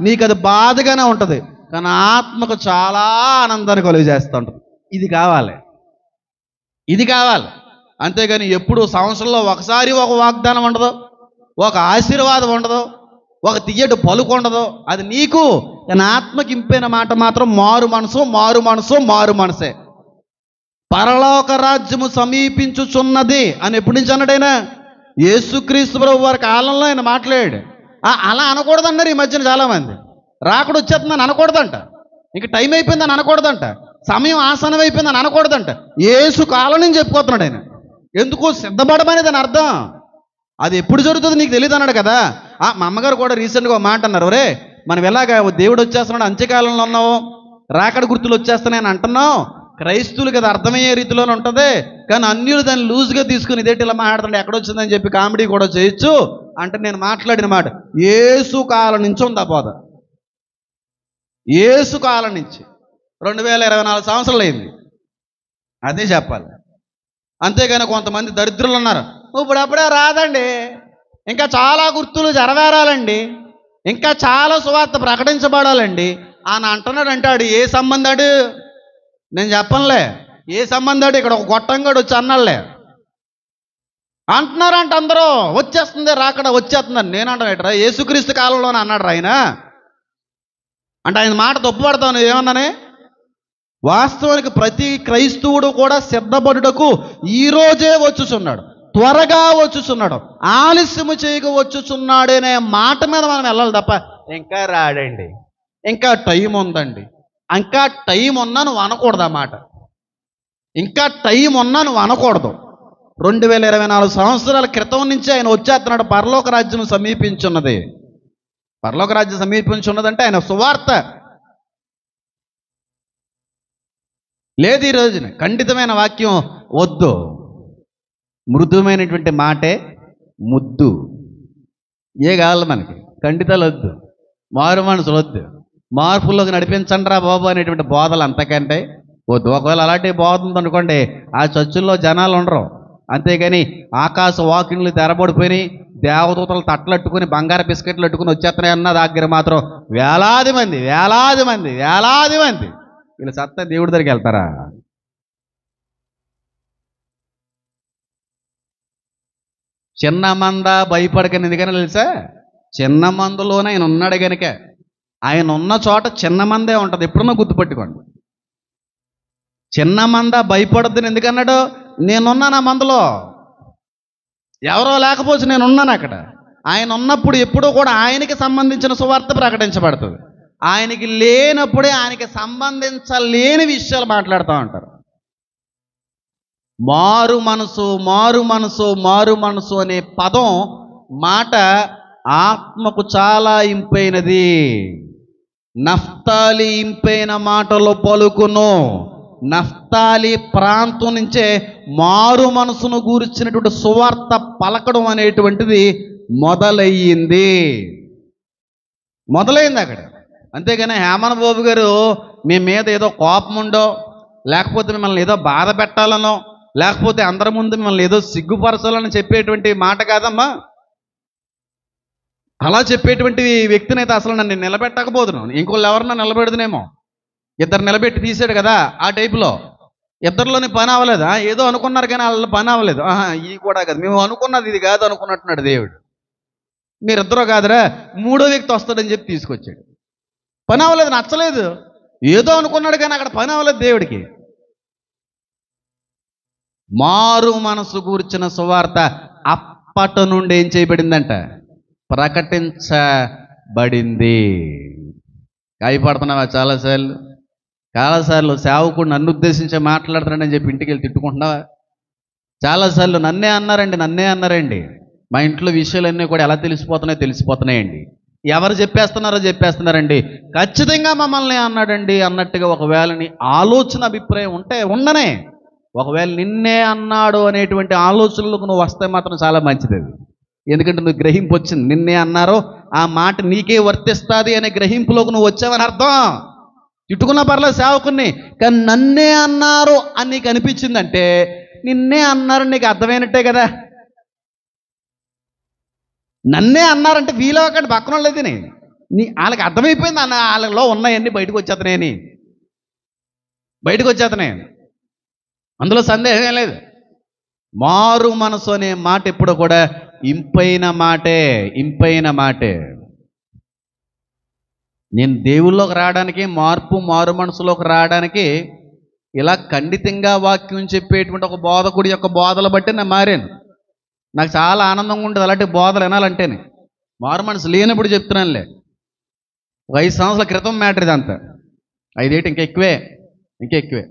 నీకు అది బాధగానే ఉంటుంది, కానీ ఆత్మకు చాలా ఆనందాన్ని కలుగు చేస్తూ ఉంటుంది. ఇది కావాలి, ఇది కావాలి. అంతేగాని ఎప్పుడు సంవత్సరంలో ఒకసారి ఒక వాగ్దానం ఉండదు, ఒక ఆశీర్వాదం ఉండదు, ఒక తియ్యటి పలుకు ఉండదు. అది నీకు, కానీ ఆత్మకి ఇంపైన మాట మాత్రం మారు మనసు, మారు మనసు, మారు మనసే. పరలోక రాజ్యము సమీపించుచున్నది అని ఎప్పటి నుంచి అన్నాడైనా? యేసుక్రీస్తు ప్రభు వారి కాలంలో ఆయన మాట్లాడాడు. అలా అనకూడదన్నారు ఈ మధ్యన చాలామంది. రాకడ వచ్చేస్తుందని అనకూడదంట, ఇంక టైం అయిపోయిందని అనకూడదంట, సమయం ఆసనం అయిపోయిందని అనకూడదంట. యేసు కాలం నుంచి చెప్పుకోతున్నాడు ఆయన. ఎందుకు? సిద్ధపడమని దాని అర్థం. అది ఎప్పుడు జరుగుతుంది నీకు తెలియదు అన్నాడు కదా. మా అమ్మగారు కూడా రీసెంట్గా ఒక మాట అన్నారు, ఒరే మనం ఎలాగ దేవుడు వచ్చేస్తున్నాడు, అంత్యకాలంలో ఉన్నావు, రాకడ గుర్తులు వచ్చేస్తున్నాయని అంటున్నావు. క్రైస్తువులకి అది అర్థమయ్యే రీతిలోనే ఉంటుంది, కానీ అన్యులు దాన్ని లూజ్గా తీసుకుని ఇదేంటి ఇలా మాట్లాడుతుంటే ఎక్కడొచ్చిందని చెప్పి కామెడీ కూడా చేయొచ్చు అంటే, నేను మాట్లాడిన మాట యేసు కాలం నుంచి ఉందా పోద. యేసు కాలం నుంచి 2024 సంవత్సరాలు అయింది, అదే చెప్పాలి. అంతేగాని కొంతమంది దరిద్రులు ఉన్నారు, ఇప్పుడప్పుడే రాదండి, ఇంకా చాలా గుర్తులు జరవేరాలండి, ఇంకా చాలా సువార్త ప్రకటించబడాలండి అని అంటున్నాడు. అంటాడు ఏ సంబంధాడు? నేను చెప్పనులే ఏ సంబంధాడు. ఇక్కడ ఒక గొట్టంగాడు వచ్చి అన్నాడులే, అంటున్నారంట అందరూ, వచ్చేస్తుంది రాకడ వచ్చేస్తుందని. నేను అంటాను ఏంట్రా, యేసుక్రీస్తు కాలంలోనే అన్నాడు ఆయన అంటే ఆయన మాట తప్పుపడతావు నువ్వు ఏమన్నానే? వాస్తవానికి ప్రతి క్రైస్తవుడు కూడా సిద్ధపడుటకు ఈరోజే వచ్చుచున్నాడు, త్వరగా వచ్చుచున్నాడు, ఆలస్యము చేయక వచ్చుచున్నాడనే మాట మీద మనం వెళ్ళాలి తప్ప ఇంకా రాడండి, ఇంకా టైం ఉందండి, ఇంకా టైం ఉన్నా నువ్వు అనకూడదు. ఆ మాట ఇంకా టైం ఉన్నా నువ్వు అనకూడదు. 2024 సంవత్సరాల క్రితం నుంచి ఆయన వచ్చేస్తున్నాడు. పరలోక రాజ్యం సమీపించున్నది. పరలోక రాజ్యం సమీపించున్నదంటే ఆయన సువార్త లేదు. ఈ రోజున ఖండితమైన వాక్యం వద్దు, మృదుమైనటువంటి మాటే ముద్దు. ఏ కావాలి మనకి? ఖండితాలు వద్దు, మారు మనసులు వద్దు, మార్పుల్లోకి నడిపించండి రా బాబు అనేటువంటి బోధలు అంతకంటే వద్దు. ఒకవేళ అలాంటి బోధ ఉందనుకోండి, ఆ చర్చిల్లో జనాలు ఉండరు. అంతేగాని ఆకాశ వాకిన్లు తెరబడిపోయి దేవదూతలు తట్లట్టుకుని బంగారు బిస్కెట్లు అట్టుకుని వచ్చేస్తున్నాయి అన్న దగ్గర మాత్రం వేలాది మంది వేలాది మంది వేలాది మంది వీళ్ళు సత్తా దేవుడి దగ్గరికి వెళ్తారా? చిన్న మంద భయపడకని ఎందుకని తెలుసా? చిన్న మందులోనే ఆయన ఉన్నాడు కనుక. ఆయన ఉన్న చోట చిన్న మందే ఉంటుంది, ఎప్పుడన్నా గుర్తుపెట్టుకోండి. చిన్న మంద భయపడద్దని ఎందుకన్నాడు? నేనున్నాను ఆ మందలో, ఎవరో లేకపోతే నేనున్నాను అక్కడ. ఆయన ఉన్నప్పుడు ఎప్పుడూ కూడా ఆయనకి సంబంధించిన సువార్త ప్రకటించబడుతుంది. ఆయనకి లేనప్పుడే ఆయనకి సంబంధించలేని విషయాలు మాట్లాడుతూ ఉంటారు. మారు మనసు మారు మనసు మారు మనసు అనే పదం మాట ఆత్మకు చాలా ఇంపైనది. నఫ్తాలి ఇంపైన మాటలు పలుకును. నఫ్తాలి ప్రాంతం నుంచే మారు మనసును గూర్చినటువంటి సువార్త పలకడం అనేటువంటిది మొదలయ్యింది అక్కడ. అంతేగాని హేమన్ బాబు గారు మీ మీద ఏదో కోపం ఉండో, లేకపోతే మిమ్మల్ని ఏదో బాధ పెట్టాలనో, లేకపోతే అందరి ముందు మిమ్మల్ని ఏదో సిగ్గుపరచాలని చెప్పేటువంటి మాట కాదమ్మా. అలా చెప్పేటువంటి వ్యక్తిని అయితే అసలు నన్ను నిలబెట్టకపోతున్నాను. ఇంకోళ్ళు ఎవరన్నా నిలబెడదునేమో. ఇద్దరు నిలబెట్టి తీసాడు కదా, ఆ టైపులో ఇద్దరిలోని పని అవ్వలేదు. ఏదో అనుకున్నారు కానీ వాళ్ళ పని అవ్వలేదు. ఇది కూడా కాదు, మేము అనుకున్నది ఇది కాదు అనుకున్నట్టున్నాడు దేవుడు. మీరిద్దరూ కాదురా, మూడో వ్యక్తి వస్తాడని చెప్పి తీసుకొచ్చాడు. పని అవ్వలేదు, నచ్చలేదు, ఏదో అనుకున్నాడు కానీ అక్కడ పని అవ్వలేదు దేవుడికి. మారు మనసు కూర్చిన సువార్త అప్పటి నుండి ఏం చేయబడిందంట? ప్రకటించబడింది. గాయపడుతున్నావా? చాలాసార్లు సేవకుడు నన్ను ఉద్దేశించి మాట్లాడుతున్నాడని చెప్పి ఇంటికి వెళ్ళి తిట్టుకుంటున్నావా? చాలాసార్లు నన్నే అన్నారండి. మా ఇంట్లో విషయాలన్నీ కూడా ఎలా తెలిసిపోతున్నాయండి. ఎవరు చెప్పేస్తున్నారండి. ఖచ్చితంగా మమ్మల్ని అన్నాడండి అన్నట్టుగా ఒకవేళ నీ ఆలోచన అభిప్రాయం ఉంటే ఉండనే, ఒకవేళ నిన్నే అన్నాడు అనేటువంటి ఆలోచనలకు నువ్వు వస్తే మాత్రం చాలా మంచిది అది. ఎందుకంటే నువ్వు గ్రహింపు వచ్చింది, నిన్నే అన్నారో ఆ మాట నీకే వర్తిస్తుంది అనే గ్రహింపులోకి నువ్వు వచ్చావని అర్థం. తిట్టుకున్న పర్లేదు సేవకుని, కానీ నన్నే అన్నారు అని నీకు అనిపించిందంటే నిన్నే అన్నారని నీకు అర్థమైనట్టే కదా. నన్నే అన్నారంటే వీలో అక్కడ పక్కన లేదు వాళ్ళకి అర్థమైపోయింది అన్న, వాళ్ళలో ఉన్నాయన్నీ బయటకు వచ్చేతనే, అందులో సందేహమే లేదు. మారు మనసు అనే మాట ఎప్పుడు కూడా ఇంపైన మాటే. నేను దేవుళ్ళలోకి రావడానికి, మారు మనసులోకి రావడానికి ఇలా ఖండితంగా వాక్యం చెప్పేటువంటి ఒక బోధకుడి యొక్క బోధలు బట్టి నేను మారాను. నాకు చాలా ఆనందంగా ఉంటుంది అలాంటి బోధలు వినాలంటేనే. మారు మనసు లేనప్పుడు చెప్తున్నానులే. ఒక 5 సంవత్సరాల క్రితం మ్యాటర్ ఇదంతా. 5 ఏటి ఇంకా ఎక్కువే.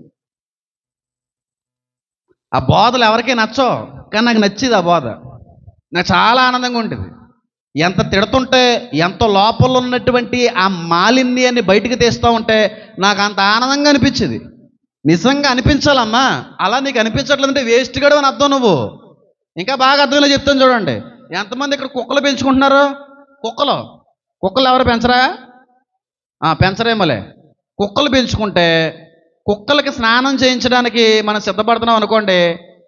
ఆ బోధలు ఎవరికీ నచ్చో, కానీ నాకు నచ్చింది ఆ బోధ. నాకు చాలా ఆనందంగా ఉంటుంది. ఎంత తిడుతుంటే, ఎంత లోపల ఉన్నటువంటి ఆ మాలిన్యాన్ని బయటికి తీస్తూ ఉంటే నాకు అంత ఆనందంగా అనిపించింది. నిజంగా అనిపించాలమ్మా. అలా నీకు అనిపించట్లేదంటే వేస్ట్ గడు అని అర్థం. నువ్వు ఇంకా బాగా అర్థంలో చెప్తాను చూడండి. ఎంతమంది ఇక్కడ కుక్కలు పెంచుకుంటున్నారు? కుక్కలు ఎవరు పెంచరా? పెంచరేమోలే. కుక్కలు పెంచుకుంటే కుక్కలకి స్నానం చేయించడానికి మనం సిద్ధపడుతున్నాం అనుకోండి.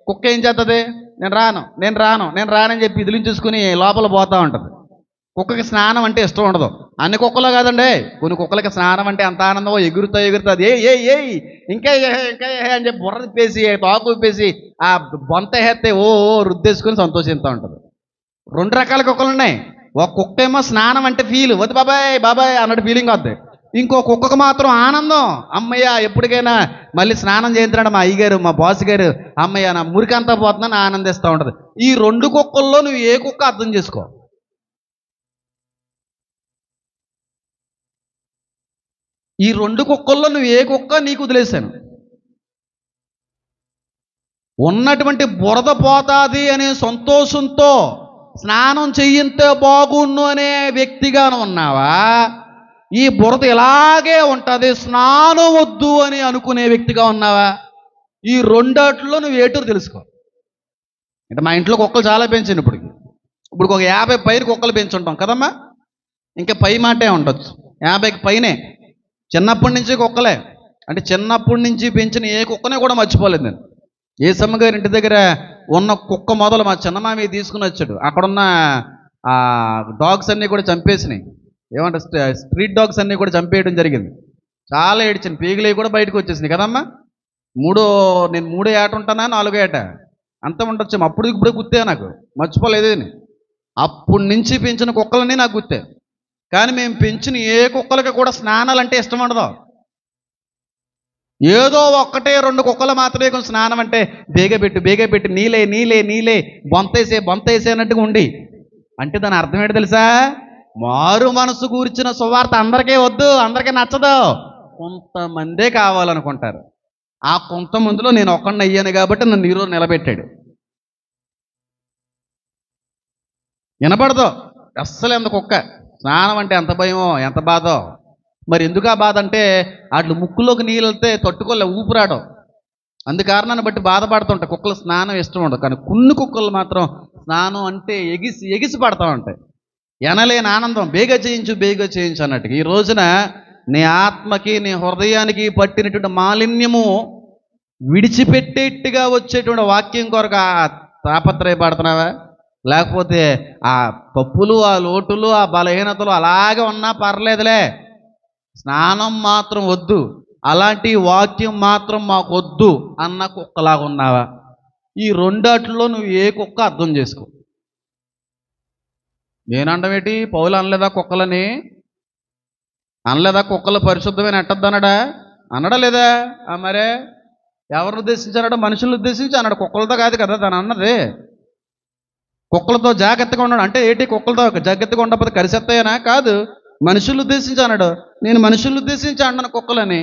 కుక్క ఏం చేస్తుంది? నేను రాను అని చెప్పి ఇదిలించేసుకుని లోపల పోతూ ఉంటుంది. కుక్కకి స్నానం అంటే ఇష్టం ఉండదు. అన్ని కుక్కలు కాదండి, కొన్ని కుక్కలకి స్నానం అంటే అంత ఆనందమో ఎగురుతుంది ఇంకా ఇంకా అని చెప్పి బుర్ర తిప్పేసి తోక తిప్పేసి ఆ బొంత వేస్తే ఓ రుద్దేసుకుని సంతోషిస్తూ ఉంటుంది. 2 రకాల కుక్కలు ఉన్నాయి. ఒక కుక్క ఏమో స్నానం అంటే ఫీల్ వద్దు బాబాయ్ బాబాయ్ అన్నట్టు ఫీలింగ్ వద్దు. ఇంకో కుక్కకు మాత్రం ఆనందం, అమ్మయ్య ఎప్పటికైనా మళ్ళీ స్నానం చేయించాడు మా అయ్యగారు మా బాస్ గారు, అమ్మయ్య నా మురికంతా పోతుందని ఆనందిస్తూ ఉంటుంది. ఈ 2 కుక్కల్లో నువ్వు ఏ కుక్క అర్థం చేసుకో. ఈ 2 కుక్కల్లో నువ్వు ఏ కుక్క నీకు వదిలేశాను. ఉన్నటువంటి బురద పోతాది అనే సంతోషంతో స్నానం చెయ్యింతే బాగున్ను అనే వ్యక్తిగాను ఉన్నావా, ఈ బురద ఇలాగే ఉంటుంది స్నానం వద్దు అని అనుకునే వ్యక్తిగా ఉన్నావా? ఈ 2 నువ్వు ఏటో తెలుసుకో. అంటే మా ఇంట్లో కుక్కలు చాలా పెంచాను. ఇప్పుడు ఒక 50 పైన కుక్కలు పెంచుంటాం కదమ్మా. ఇంకా పై మాటే ఉండొచ్చు, 50కి పైనే. చిన్నప్పటి నుంచి కుక్కలే, అంటే చిన్నప్పటి నుంచి పెంచిన ఏ కుక్కనే కూడా మర్చిపోలేదు నేను. ఏసమ్మ గారి ఇంటి దగ్గర ఉన్న కుక్క మొదలు మా చిన్నమామి తీసుకుని వచ్చాడు. అక్కడున్న డాగ్స్ అన్నీ కూడా చంపేసినాయి. ఏమంటే స్ట్రీట్ డాగ్స్ అన్నీ కూడా చంపేయడం జరిగింది. చాలా ఏడ్చింది, పీగులవి కూడా బయటకు వచ్చేసినాయి కదమ్మా. నేను 3 ఏట ఉంటానా 4 ఏట అంత ఉండొచ్చు. అప్పుడు ఇప్పుడు గుర్తే, నాకు మర్చిపోలేదు. అప్పటి నుంచి పెంచిన కుక్కలన్నీ నాకు గుర్తే. కానీ మేము పెంచిన ఏ కుక్కలకి కూడా స్నానాలు అంటే ఇష్టం ఉండదు. ఏదో 1-2 కుక్కలు మాత్రమే కొంచెం స్నానం అంటే బేగపెట్టి నీలే బొంతేసే అన్నట్టుగా ఉండి. అంటే దాని అర్థం ఏంటో తెలుసా? మారు మనసు కూర్చిన సువార్త అందరికీ వద్దు, అందరికీ నచ్చదు, కొంతమందే కావాలనుకుంటారు. ఆ కొంతమందిలో నేను ఒక్కడిని అయ్యాను కాబట్టి నన్ను ఈరోజు నిలబెట్టాడు. వినపడదు అస్సలు ఎంత కుక్క స్నానం అంటే ఎంత భయమో ఎంత బాధో. మరి ఎందుకు ఆ బాధ అంటే అట్లు ముక్కులోకి నీళ్ళు వెళ్తే తట్టుకోలే, ఊపిరాడో. అందుకారణాన్ని బట్టి బాధపడుతుంటాయి. కుక్కలు స్నానం ఇష్టం ఉండదు. కానీ కొన్ని కుక్కలు మాత్రం స్నానం అంటే ఎగిసి పడతా ఉంటాయి. ఎనలేని ఆనందం, బేగ చేయించు అన్నట్టుగా. ఈ రోజున నీ ఆత్మకి నీ హృదయానికి పట్టినటువంటి మాలిన్యము విడిచిపెట్టేట్టుగా వచ్చేటువంటి వాక్యం కొరకు తాపత్రయపడుతున్నావా? లేకపోతే ఆ తప్పులు ఆ లోటులు ఆ బలహీనతలు అలాగే ఉన్నా పర్లేదులే, స్నానం మాత్రం వద్దు, అలాంటి వాక్యం మాత్రం మాకు వద్దు అన్న కుక్కలాగా ఉన్నావా? ఈ 2 నువ్వు ఏ కుక్క అర్థం చేసుకో. నేనండమేటి పౌలు అనలేదా కుక్కలని? అనలేదా కుక్కలు పరిశుద్ధమైన ఎట్టద్దనడా? అనడా లేదా? మరే ఎవరిని ఉద్దేశించాడు? మనుషులను ఉద్దేశించి అన్నాడు. కుక్కలతో కాదు కదా తను అన్నది. కుక్కలతో జాగ్రత్తగా ఉన్నాడు అంటే ఏంటి? కుక్కలతో జాగ్రత్తగా ఉండకపోతే కరిసెత్తాయనా? కాదు, మనుషులు ఉద్దేశించి అన్నాడు. నేను మనుషులు ఉద్దేశించి అన్నాను కుక్కలని.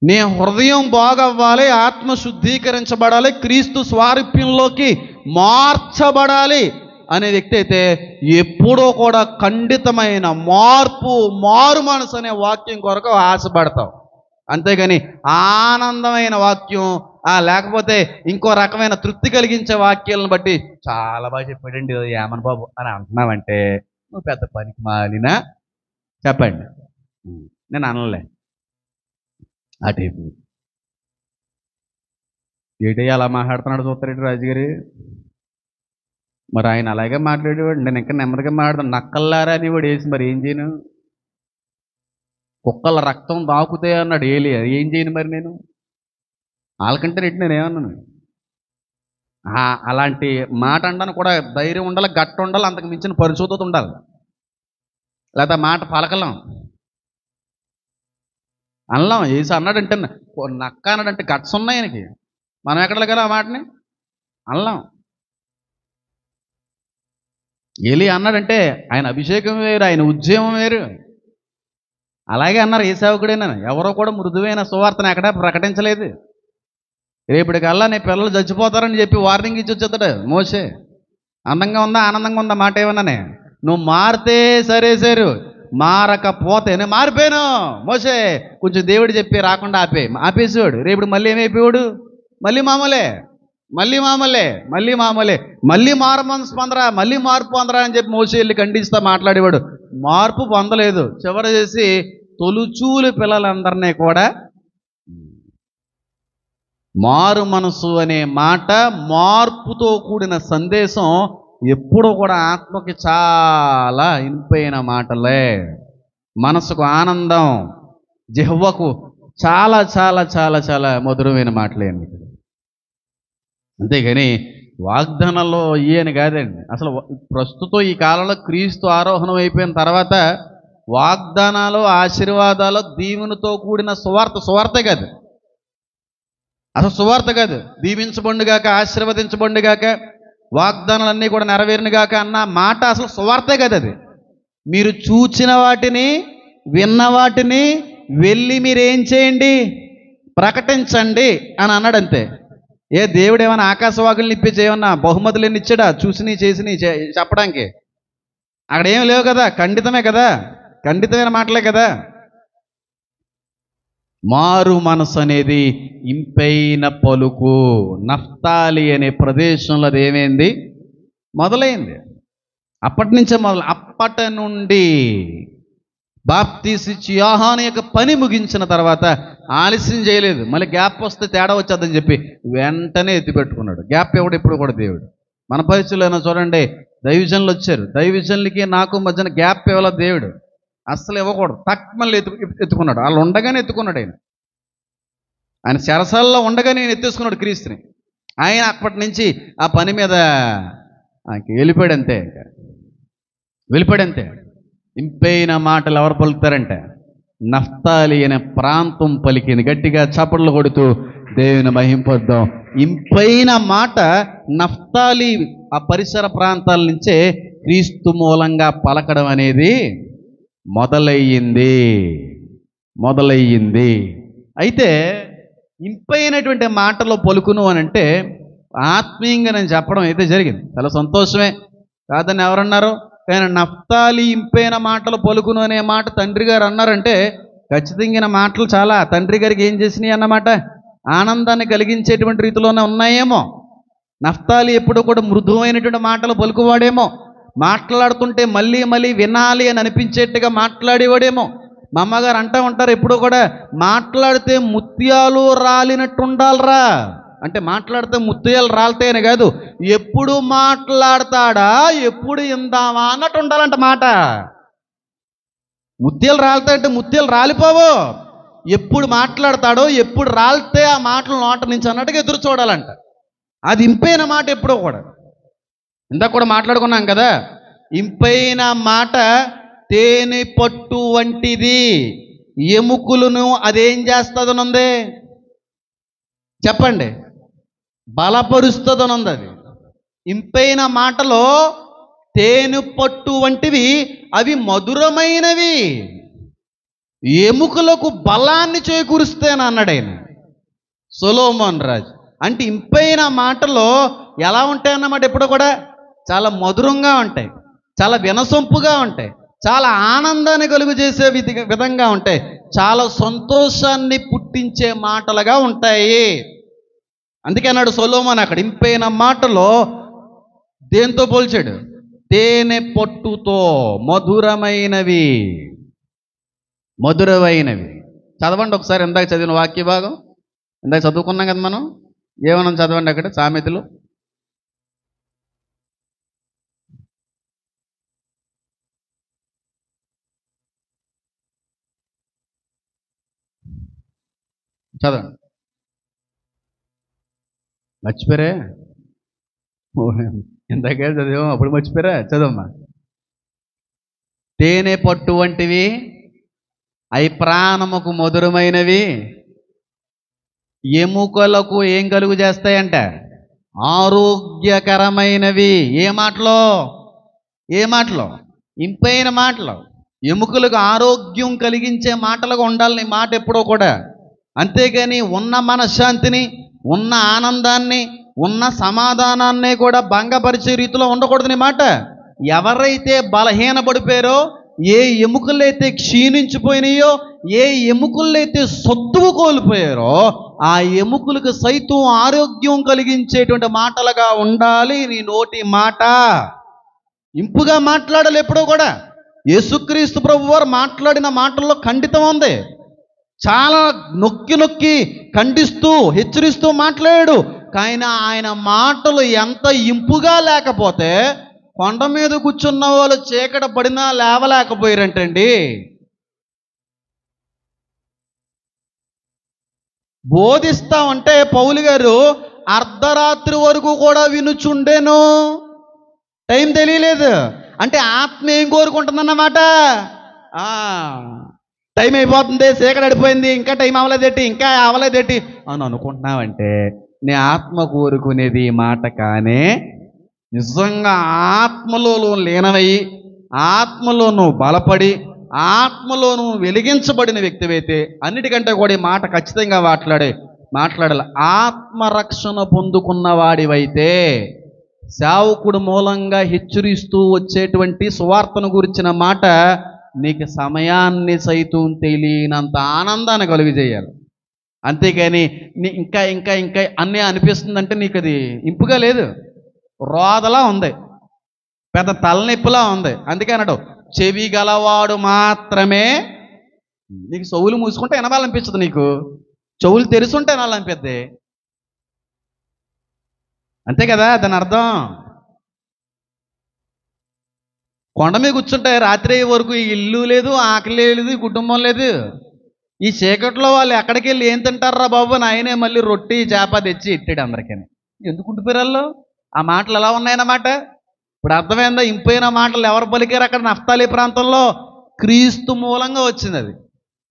నీ హృదయం బాగవ్వాలి, ఆత్మ శుద్ధీకరించబడాలి, క్రీస్తు స్వారూప్యంలోకి మార్చబడాలి అనే వ్యక్తి అయితే ఎప్పుడో కూడా ఖండితమైన మారు మనసు అనే వాక్యం కొరకు ఆశపడతావు. అంతేగాని ఆనందమైన వాక్యం లేకపోతే ఇంకో రకమైన తృప్తి కలిగించే వాక్యాలను బట్టి చాలా బాగా చెప్పాడండి యామన్ బాబు అని అంటున్నావంటే నువ్వు పెద్ద పనికి మాలినా చెప్పండి. నేను అనలే అటు ఏటి అలా మాట్లాడుతున్నాడు చూస్తారేంటి రాజుగారి? మరి ఆయన అలాగే మాట్లాడేవాడు, నేను ఇంకా నెమ్మదిగా మాట్లాడతాను. నక్కల్లారా అని వాడు వేసి మరి ఏం చేయను? కుక్కల రక్తం దాకుతాయి అన్నాడు ఏలి, ఏం చేయను మరి నేను? వాళ్ళకంటే రెడ్డి నేను ఏమన్నాను? అలాంటి మాట అనడానికి కూడా ధైర్యం ఉండాలి, గట్ట ఉండాలి, అంతకు మించిన పరిశుద్ధత ఉండాలి. లేదా మాట పలకలం అనలాం. వేసి అన్నాడంటే నక్క అన్నాడంటే గట్స్ ఉన్నాయి ఆయనకి. మనం ఎక్కడ కదా ఆ మాటని అనలాం. ఏలి అన్నాడంటే ఆయన అభిషేకం వేరు, ఆయన ఉద్యమం వేరు. అలాగే అన్నారు ఏ సేవకుడైనా. ఎవరో కూడా మృదువైన సువార్తను ఎక్కడా ప్రకటించలేదు. రేపటికల్లా నీ పిల్లలు చచ్చిపోతారని చెప్పి వార్నింగ్ ఇచ్చి వచ్చేస్తాడు మోషే. అందంగా ఉందా ఆనందంగా ఉందా మాట ఏమన్నానే? నువ్వు మారితే సరే, మారకపోతే నేను మారిపోయాను మోషే కొంచెం దేవుడు చెప్పి రాకుండా ఆపేసేవాడు. రేపు మళ్ళీ ఏమైపోయాడు? మళ్ళీ మామూలే, మళ్ళీ మారు పొందరా, మళ్ళీ మార్పు పొందరా అని చెప్పి మోషే వెళ్ళి ఖండిస్తా మాట్లాడేవాడు. మార్పు పొందలేదు. చివరి చేసి తొలుచూలు పిల్లలందరినీ కూడా మారు మనసు అనే మాట, మార్పుతో కూడిన సందేశం ఎప్పుడు కూడా ఆత్మకి చాలా ఇంపైన మాటలే, మనసుకు ఆనందం, జిహ్వకు చాలా చాలా చాలా చాలా మధురమైన మాటలే అండి. అంతేగాని వాగ్దానాల్లో అని కాదండి. అసలు ప్రస్తుతం ఈ కాలంలో క్రీస్తు ఆరోహణం అయిపోయిన తర్వాత వాగ్దానాలు, ఆశీర్వాదాలు, దీవెనతో కూడిన సువార్తే కాదు. అసలు సువార్త కాదు. దీవించబడుగాక, ఆశీర్వదించబడుగాక, వాగ్దానాలన్నీ కూడా నెరవేరునుగాక అన్న మాట అసలు సువార్తే కాదు. అది మీరు చూచిన వాటిని, విన్న వాటిని వెళ్ళి మీరేం చేయండి, ప్రకటించండి అని అన్నాడు అంతే. ఏ దేవుడు ఏమైనా ఆకాశవాకుల్ని ఇప్పించి ఏమన్నా బహుమతులు ఎన్ని ఇచ్చాడా చూసిని చేసిని చెప్పడానికి? అక్కడ ఏమి లేవు కదా, ఖండితమే కదా, ఖండితమైన మాటలే కదా. మారు మనసు అనేది ఇంపైన పలుకు. నఫ్తాలి అనే ప్రదేశంలో అది ఏమైంది, మొదలైంది. అప్పటి నుండి బాప్తీసిచ్చి యోహాను యొక్క పని ముగించిన తర్వాత ఆలస్యం చేయలేదు. మళ్ళీ గ్యాప్ వస్తే తేడా వచ్చేద్దని చెప్పి వెంటనే ఎత్తిపెట్టుకున్నాడు. గ్యాప్ ఎవడు ఇప్పుడు కూడా దేవుడు. మన పరిస్థితుల్లో చూడండి, దైవజనులు వచ్చారు, దైవజనులకి నాకు మధ్యన గ్యాప్ ఇవ్వాల దేవుడు, అస్సలు ఇవ్వకూడదు. తక్కువ ఎత్తుకున్నాడు. వాళ్ళు ఉండగానే ఎత్తుకున్నాడు. ఆయన చెరసాలలో ఉండగానే నేను ఎత్తేసుకున్నాడు క్రీస్తుని. ఆయన అప్పటి నుంచి ఆ పని మీద వెళ్ళిపోయాడంతే. వెళ్ళిపోయాడంతే. ఇంపైన మాటలు ఎవరు పలుకుతారంటే నఫ్తాలి అనే ప్రాంతం పలికింది. గట్టిగా చప్పట్లు కొడుతూ దేవుని మహింపొద్దాం. ఇంపైన మాట నఫ్తాలి ఆ పరిసర ప్రాంతాల నుంచే క్రీస్తు మూలంగా పలకడం అనేది మొదలయ్యింది. అయితే ఇంపైనటువంటి మాటలో పలుకును అని అంటే ఆత్మీయంగా నేను చెప్పడం అయితే జరిగింది, చాలా సంతోషమే, కాదని ఎవరన్నారు. కానీ నఫ్తాలి ఇంపైన మాటలు పలుకును అనే మాట తండ్రి గారు అన్నారంటే ఖచ్చితంగా మాటలు చాలా తండ్రి గారికి ఏం చేసినాయి అన్నమాట, ఆనందాన్ని కలిగించేటువంటి రీతిలోనే ఉన్నాయేమో. నఫ్తాలి ఎప్పుడు కూడా మృదువైనటువంటి మాటలు పలుకువాడేమో, మాట్లాడుతుంటే మళ్ళీ మళ్ళీ వినాలి అని అనిపించేట్టుగా మాట్లాడేవాడేమో. మా అమ్మగారు అంటూ ఉంటారు ఎప్పుడు కూడా, మాట్లాడితే ముత్యాలు రాలినట్టు ఉండాలరా అంటే, మాట్లాడితే ముత్యాలు రాలితేనే కాదు, ఎప్పుడు మాట్లాడతాడా ఎప్పుడు ఇందామా అన్నట్టు ఉండాలంట మాట. ముత్యాలు రాలుతాయంటే ముత్యాలు రాలిపోవు, ఎప్పుడు మాట్లాడతాడో ఎప్పుడు రాలితే ఆ మాటలు నోట నుంచి అన్నట్టుగా ఎదురు చూడాలంట. అది ఇంపైన మాట ఎప్పుడో కూడా. ఇందాక కూడా మాట్లాడుకున్నాం కదా, ఇంపైన మాట తేనె పట్టు వంటిది, ఎముకలను అదేం చేస్తుందనుంది చెప్పండి, బలపరుస్తుందనుంది. అది ఇంపైన మాటలో తేనె పట్టు వంటివి, అవి మధురమైనవి, ఎముకలకు బలాన్ని చేకూరుస్తేనే అన్నాడు ఆయన సొలొమోన్ రాజు. అంటే ఇంపైన మాటలో ఎలా ఉంటాయన్నమాట, ఎప్పుడు కూడా చాలా మధురంగా ఉంటాయి, చాలా వినసొంపుగా ఉంటాయి, చాలా ఆనందాన్ని కలుగు చేసే విధంగా ఉంటాయి, చాలా సంతోషాన్ని పుట్టించే మాటలుగా ఉంటాయి. అందుకే అన్నాడు సొలొమోన్ అక్కడ ఇంపైన మాటలో దేంతో పోల్చాడు, తేనె పట్టుతో మధురమైనవి. చదవండి ఒకసారి ఇందాక చదివిన వాక్య భాగం, ఇందాక చదువుకున్నాం కదా మనం, ఏమన్నా చదవండి అక్కడ సామెతలు. చదవండి. మర్చిపోయారే, ఇందాకే చదివాం అప్పుడు మర్చిపోయారా, చదవమ్మా. తేనె పట్టు వంటివి, అవి ప్రాణముకు మధురమైనవి, ఎముకలకు ఏం కలుగు చేస్తాయంట, ఆరోగ్యకరమైనవి. ఏ మాటలో ఇంపైన మాటలు, ఎముకలకు ఆరోగ్యం కలిగించే మాటలుగా ఉండాలని మాట ఎప్పుడో కూడా. అంతేగాని ఉన్న మనశ్శాంతిని, ఉన్న ఆనందాన్ని, ఉన్న సమాధానాన్ని కూడా భంగపరిచే రీతిలో ఉండకూడదని మాట. ఎవరైతే బలహీనపడిపోయారో, ఏ ఎముకలైతే క్షీణించిపోయినాయో, ఏ ఎముకలైతే సత్తువు కోల్పోయారో, ఆ ఎముకలకు సైతం ఆరోగ్యం కలిగించేటువంటి మాటలుగా ఉండాలి నీ నోటి మాట. ఇంపుగా మాట్లాడాలి ఎప్పుడో కూడా. యేసుక్రీస్తు ప్రభువారు మాట్లాడిన మాటల్లో ఖండితం ఉంది. చాలా నొక్కి నొక్కి ఖండిస్తూ హెచ్చరిస్తూ మాట్లాడాడు. కానీ ఆయన మాటలు ఎంత ఇంపుగా లేకపోతే కొండ మీద కూర్చున్న వాళ్ళు చీకట పడినా లేవలేకపోయారంటండి. బోధిస్తామంటే పౌలు గారు అర్ధరాత్రి వరకు కూడా వినుచుండెను. టైం తెలియలేదు అంటే ఆత్మ ఏం కోరుకుంటుందన్నమాట. టైం అయిపోతుంది, చీకటి అడిపోయింది, ఇంకా టైం అవ్వలేదేటి, ఇంకా అవ్వలేదేటి అని అనుకుంటున్నావంటే నీ ఆత్మ కోరుకునేది ఈ మాట. కానీ నిజంగా ఆత్మలో లీనమయ్యి ఆత్మలో నువ్వు బలపడి ఆత్మలో నువ్వు వెలిగించబడిన వ్యక్తివైతే అన్నిటికంటే కూడా ఈ మాట ఖచ్చితంగా మాట్లాడాలి. ఆత్మరక్షణ పొందుకున్న వాడివైతే సేవకుడు మూలంగా హెచ్చరిస్తూ వచ్చేటువంటి సువార్తను గురించిన మాట నీకు సమయాన్ని సైతం తెలియనంత ఆనందాన్ని కలుగజేయాలి. అంతేగాని ఇంకా ఇంకా ఇంకా అన్నీ అనిపిస్తుందంటే నీకు అది ఇంపుగా లేదు, రోదలా ఉంది, పెద్ద తలనొప్పిలా ఉంది. అందుకే అన్నాడు చెవి గలవాడు మాత్రమే. నీకు చెవులు మూసుకుంటే వినాలనిపించదు, నీకు చెవులు తెరుచుంటే వినాలనిపిద్ది. అంతే కదా దాని అర్థం. కొండ మీద కూర్చుంటే రాత్రి వరకు ఇల్లు లేదు, ఆకలి లేదు, కుటుంబం లేదు. ఈ చీకట్లో వాళ్ళు ఎక్కడికి వెళ్ళి ఏం తింటారా బాబు అని ఆయనే మళ్ళీ రొట్టి చేప తెచ్చి ఇట్టాడు అందరికీ. ఎందుకు ఉండిపోయారు? ఆ మాటలు ఎలా ఉన్నాయన్నమాట. ఇప్పుడు అర్థమైందా? ఇంపైన మాటలు ఎవరు పలికారు అక్కడ? నఫ్తాలి ప్రాంతంలో క్రీస్తు మూలంగా వచ్చింది అది.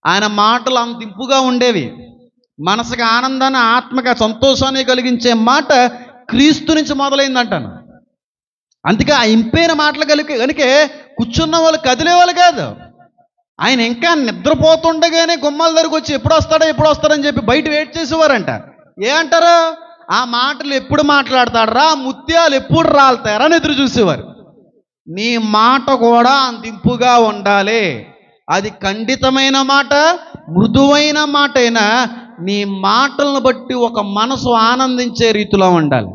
ఆయన మాటలు అంత ఇంపుగా ఉండేవి, మనసుకు ఆనందాన్ని ఆత్మక సంతోషాన్ని కలిగించే మాట క్రీస్తు నుంచి మొదలైందంటాను. అందుకే ఆ ఇంపైన మాటలు కనుకే కూర్చున్న వాళ్ళు కదిలేవాళ్ళు కాదు. ఆయన ఇంకా నిద్రపోతుండగానే గుమ్మాల దగ్గరకు వచ్చి ఎప్పుడు వస్తాడని చెప్పి బయట వెయిట్ చేసేవారంట. అంటారు? ఆ మాటలు ఎప్పుడు మాట్లాడతాడరా, ముత్యాలు ఎప్పుడు రాలుతారా అని ఎదురు చూసేవారు. నీ మాట కూడా అంతింపుగా ఉండాలి. అది ఖండితమైన మాట, మృదువైన మాట అయినా నీ మాటలను బట్టి ఒక మనసు ఆనందించే రీతిలో ఉండాలి.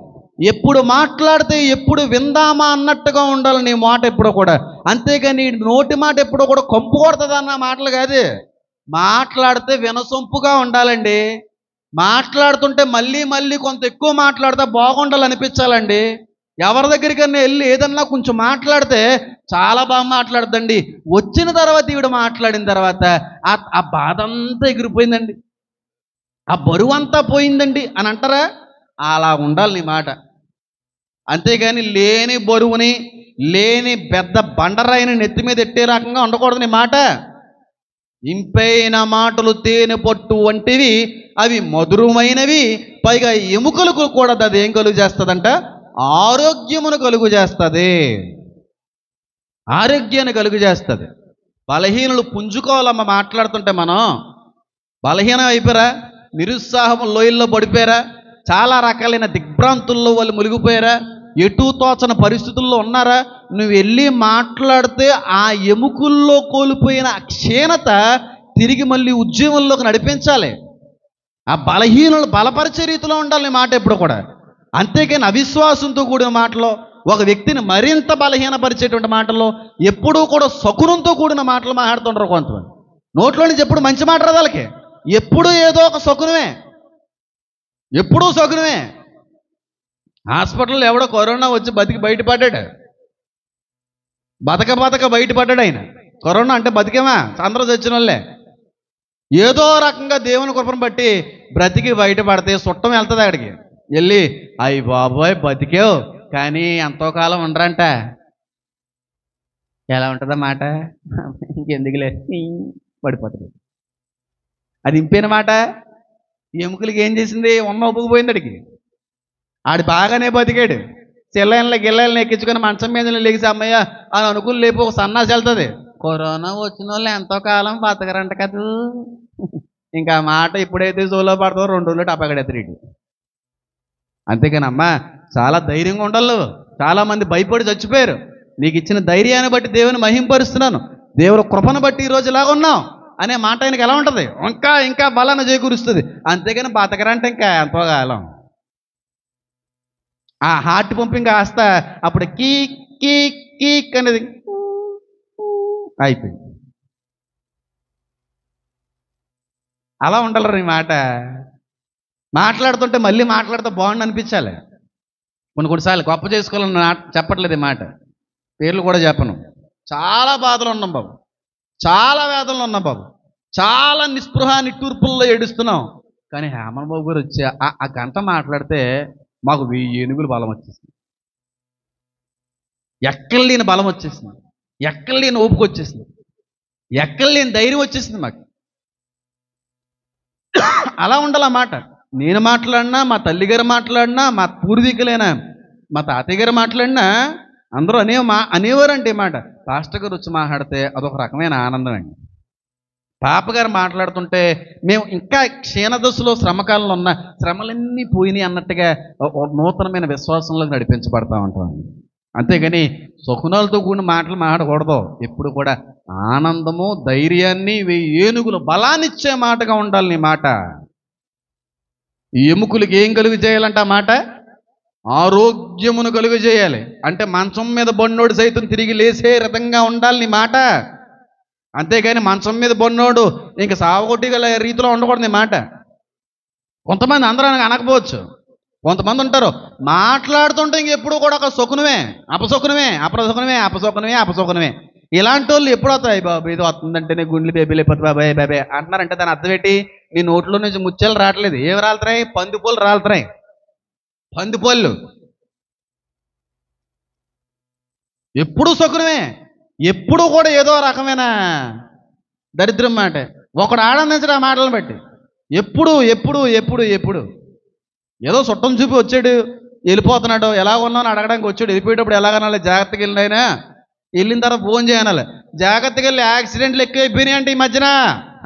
ఎప్పుడు మాట్లాడితే ఎప్పుడు విందామా అన్నట్టుగా ఉండాలి నీ మాట ఎప్పుడో కూడా. అంతేగాని నోటి మాట ఎప్పుడో కూడా కంపు కొడుతుంది అన్న మాటలు కాదు. మాట్లాడితే వినసొంపుగా ఉండాలండి. మాట్లాడుతుంటే మళ్ళీ కొంత ఎక్కువ మాట్లాడితే బాగుండాలనిపించాలండి. ఎవరి దగ్గరికన్నా వెళ్ళి ఏదన్నా కొంచెం మాట్లాడితే చాలా బాగా మాట్లాడుతండి, వచ్చిన తర్వాత ఈవిడ మాట్లాడిన తర్వాత ఆ బాధ అంతా ఎగిరిపోయిందండి, ఆ బరువు అంతా పోయిందండి అని అంటారా? అలా ఉండాలి నీ మాట. అంతేగాని లేని బరువుని లేని పెద్ద బండరాయిని నెత్తి మీద ఎట్టే రకంగా ఉండకూడదు నీ మాట. ఇంపైన మాటలు తేనె పట్టు వంటివి, అవి మధురమైనవి, పైగా ఎముకలకు కూడా అది ఏం కలుగు చేస్తుందంట? ఆరోగ్యమును కలుగు చేస్తుంది, ఆరోగ్యాన్ని కలుగు చేస్తుంది. బలహీనులు పుంజుకోవాలమ్మ మాట్లాడుతుంటే. మనం బలహీనం అయిపోయారా, నిరుత్సాహం లోయల్లో పడిపోయారా, చాలా రకాలైన దిగ్భ్రాంతుల్లో వాళ్ళు మునిగిపోయారా, ఎటు తోచని పరిస్థితుల్లో ఉన్నారా, నువ్వు వెళ్ళి మాట్లాడితే ఆ ఎముకల్లో కోల్పోయిన క్షీణత తిరిగి మళ్ళీ ఉద్యమంలోకి నడిపించాలి. ఆ బలహీనులు బలపరిచే రీతిలో ఉండాలి నీ మాట ఎప్పుడు కూడా. అంతేకాని అవిశ్వాసంతో కూడిన మాటలో, ఒక వ్యక్తిని మరింత బలహీనపరిచేటువంటి మాటల్లో, ఎప్పుడూ కూడా శకునంతో కూడిన మాటలు మాట్లాడుతుంటారు కొంతమంది. నోట్లో నుంచి ఎప్పుడు మంచి మాట రాదు వాళ్ళకి, ఎప్పుడూ ఏదో ఒక శకునమే, ఎప్పుడూ శకునమే. హాస్పిటల్లో ఎవడో కరోనా వచ్చి బయటపడ్డాడు, బయటపడ్డాడు ఆయన. కరోనా అంటే బతికేమా, అందరూ చచ్చిన వాళ్ళే. ఏదో రకంగా దేవుని కృపను బట్టి బ్రతికి బయటపడితే చుట్టం వెళ్తుంది అక్కడికి. వెళ్ళి అయ్యి బాబోయ్ బతికేవు కానీ ఎంతో కాలం ఉండరంట. ఎలా ఉంటుందా మాట? ఇంకెందుకులే పడిపోతుంది. అది ఇంపైన మాట. ఎముకలకి ఏం చేసింది? ఉన్న ఒప్పుకుపోయింది అడిగి. ఆడు బాగానే బతికాడు, గిల్లెళ్ళని ఎక్కించుకొని మంచం మీద లెగిసి అమ్మయ్య అని అనుకుని లేపు ఒక సన్నాసి వెళ్తుంది. కరోనా వచ్చిన వాళ్ళు ఎంతో కాలం బతకరంట కదా. ఇంకా మాట ఎప్పుడైతే జోలో పడతావో 2 రోజులు టపగడెత్తరీడు. అంతేకాని అమ్మ చాలా ధైర్యంగా ఉండాలి. చాలామంది భయపడి చచ్చిపోయారు. నీకు ఇచ్చిన ధైర్యాన్ని బట్టి దేవుని మహింపరుస్తున్నాను, దేవుని కృపను బట్టి ఈరోజు ఇలాగ ఉన్నాం అనే మాట ఆయనకి ఎలా ఉంటుంది? ఇంకా బలాన్ని చేకూరుస్తుంది. అంతేగాని బతకరంటే ఇంకా ఎంతో కాలం. ఆ హార్ట్ పంపింగ్ కాస్త అప్పుడు కీక్ అనేది అయిపోయింది. అలా ఉండాలి నీ మాట. మాట్లాడుతుంటే మళ్ళీ మాట్లాడితే బాగుండి అనిపించాలి. కొన్నిసార్లు గొప్ప చేసుకోవాలని చెప్పట్లేదు ఈ మాట. పేర్లు కూడా చెప్పను. చాలా బాధలు ఉన్నాం బాబు, చాలా వేదనలు ఉన్నాం బాబు, చాలా నిస్పృహ నిట్టూర్పుల్లో ఏడుస్తున్నాం. కానీ హేమన్ బాబు గారు వచ్చి ఆ గంట మాట్లాడితే మాకు 1000 ఏనుగులు బలం వచ్చేసింది. ఎక్కడ లేని బలం వచ్చేసింది, ఎక్కడ లేని ఓపిక వచ్చేసింది, ఎక్కడ లేని ధైర్యం వచ్చేసింది మాకు. అలా ఉండాలన్నమాట. నేను మాట్లాడినా, మా తల్లిగారు మాట్లాడినా, మా పూర్వీకులైనా, మా తాతయ్య గారు మాట్లాడినా అందరూ అనేవారంటే ఈ మాట. పాస్టర్ గారు వచ్చి మాట్లాడితే అదొక రకమైన ఆనందం అండి. పాపగారు మాట్లాడుతుంటే మేము ఇంకా క్షీణదశలో శ్రమకాలంలో ఉన్న శ్రమలన్నీ పోయినాయి అన్నట్టుగా నూతనమైన విశ్వాసంలో నడిపించబడతా ఉంటాం. అంతేగాని శకునాలతో కూడిన మాటలు మాట్లాడకూడదు. ఎప్పుడు కూడా ఆనందము, ధైర్యాన్ని, 1000 ఏనుగులు బలాన్నిచ్చే మాటగా ఉండాలి నీ మాట. ఈ ఎముకలకి ఏం కలుగు చేయాలంట ఆ మాట? ఆరోగ్యమును కలుగు చేయాలి. అంటే మంచం మీద బొన్నోడు సైతం తిరిగి లేసే రకంగా ఉండాలి నీ మాట. అంతేగాని మంచం మీద బొన్నోడు ఇంక సావగొట్టిగల రీతిలో ఉండకూడదు నీ మాట. కొంతమంది అందరూ అనకపోవచ్చు, కొంతమంది ఉంటారు మాట్లాడుతుంటే ఇంకెప్పుడు కూడా ఒక శకునమే, అపశకునమే, అపశకునమే. ఇలాంటి వాళ్ళు ఎప్పుడు వస్తాయి? బాబు ఇది వస్తుందంటేనే గుండెలు బేబీలైపోతుంది బాబాయ్ అంటున్నారంటే దాని అర్థం ఏంటి? నీ నోట్లో నుంచి ముత్యాలు రావట్లేదు. ఏమి రాలుతున్నాయి? పందిపూలు రాలుతున్నాయి, పందిపళ్ళు. ఎప్పుడు శకునమే, ఎప్పుడు కూడా ఏదో రకమైన దరిద్రం మాట. ఒకడు ఆనందించడం ఆ మాటలను బట్టి. ఎప్పుడు ఏదో చుట్టం చూపి వచ్చాడు, వెళ్ళిపోతున్నాడు, ఎలా ఉన్నాను అడగడానికి వచ్చాడు. వెళ్ళిపోయేటప్పుడు ఎలాగనాలి? జాగ్రత్తగా వెళ్ళినైనా, వెళ్ళిన తర్వాత ఫోన్ చేయనాలి. జాగ్రత్తగా వెళ్ళి యాక్సిడెంట్లు ఎక్కువ అయిపోయినాయి అంటే ఈ మధ్యన.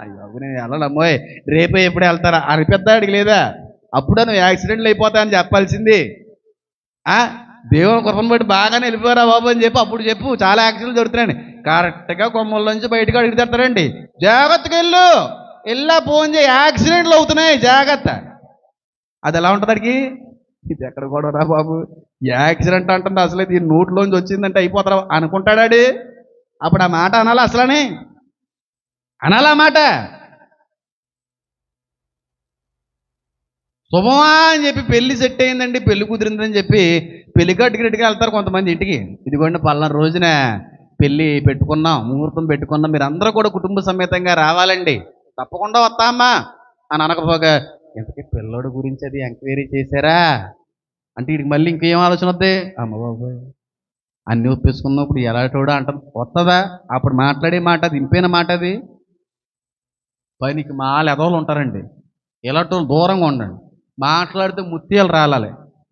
అయ్యో నేను వెళ్ళనమ్మోయ్, రేపే ఎప్పుడు వెళ్తారా అని పెద్దాడికి లేదా? అప్పుడే నువ్వు యాక్సిడెంట్లు అయిపోతాయని చెప్పాల్సింది. దేవుని కృపను బట్టి బాగానే వెళ్ళిపోయారా బాబు అని చెప్పి అప్పుడు చెప్పు. చాలా యాక్సిడెంట్లు దొరుకుతున్నాయండి. కరెక్ట్గా కొమ్మల్లోంచి బయటకు అడిగి తెస్తారండి. జాగ్రత్తగా వెళ్ళా ఫోన్ చేయి, యాక్సిడెంట్లు అవుతున్నాయి జాగ్రత్త. అది ఎలా ఉంటుంది అడిగి? ఇది ఎక్కడ కూడా రా బాబు, యాక్సిడెంట్ అంటుంది అసలే దీని నోట్లోంచి వచ్చిందంటే అయిపోతారా అనుకుంటాడాడు. అప్పుడు ఆ మాట అనాలా? అసలనే అనాలా మాట? శుభమా అని చెప్పి పెళ్లి సెట్ అయిందండి, పెళ్లి కుదిరిందని చెప్పి పెళ్లి కట్టుకి వెళ్తారు కొంతమంది ఇంటికి. ఇదిగోండి పలానా రోజున పెళ్లి పెట్టుకున్నాం, ముహూర్తం పెట్టుకున్నాం, మీరు అందరూ కూడా కుటుంబ సమేతంగా రావాలండి, తప్పకుండా వస్తామా అని అనకపోగా, ఇంతకీ పిల్లోడు గురించి అది ఎంక్వైరీ చేశారా అంటే వీడికి మళ్ళీ ఇంకేం ఆలోచన వద్దే? అమ్మ బాబు అన్నీ ఒప్పేసుకున్నప్పుడు ఎలాంటోడా అంటారు, వస్తుందా? అప్పుడు మాట్లాడే మాట దింపైన మాట అది. పనికి మాల ఎదవలు ఉంటారండి, ఇలాంటి దూరంగా ఉండండి. మాట్లాడితే ముత్యాలు రాలాలి,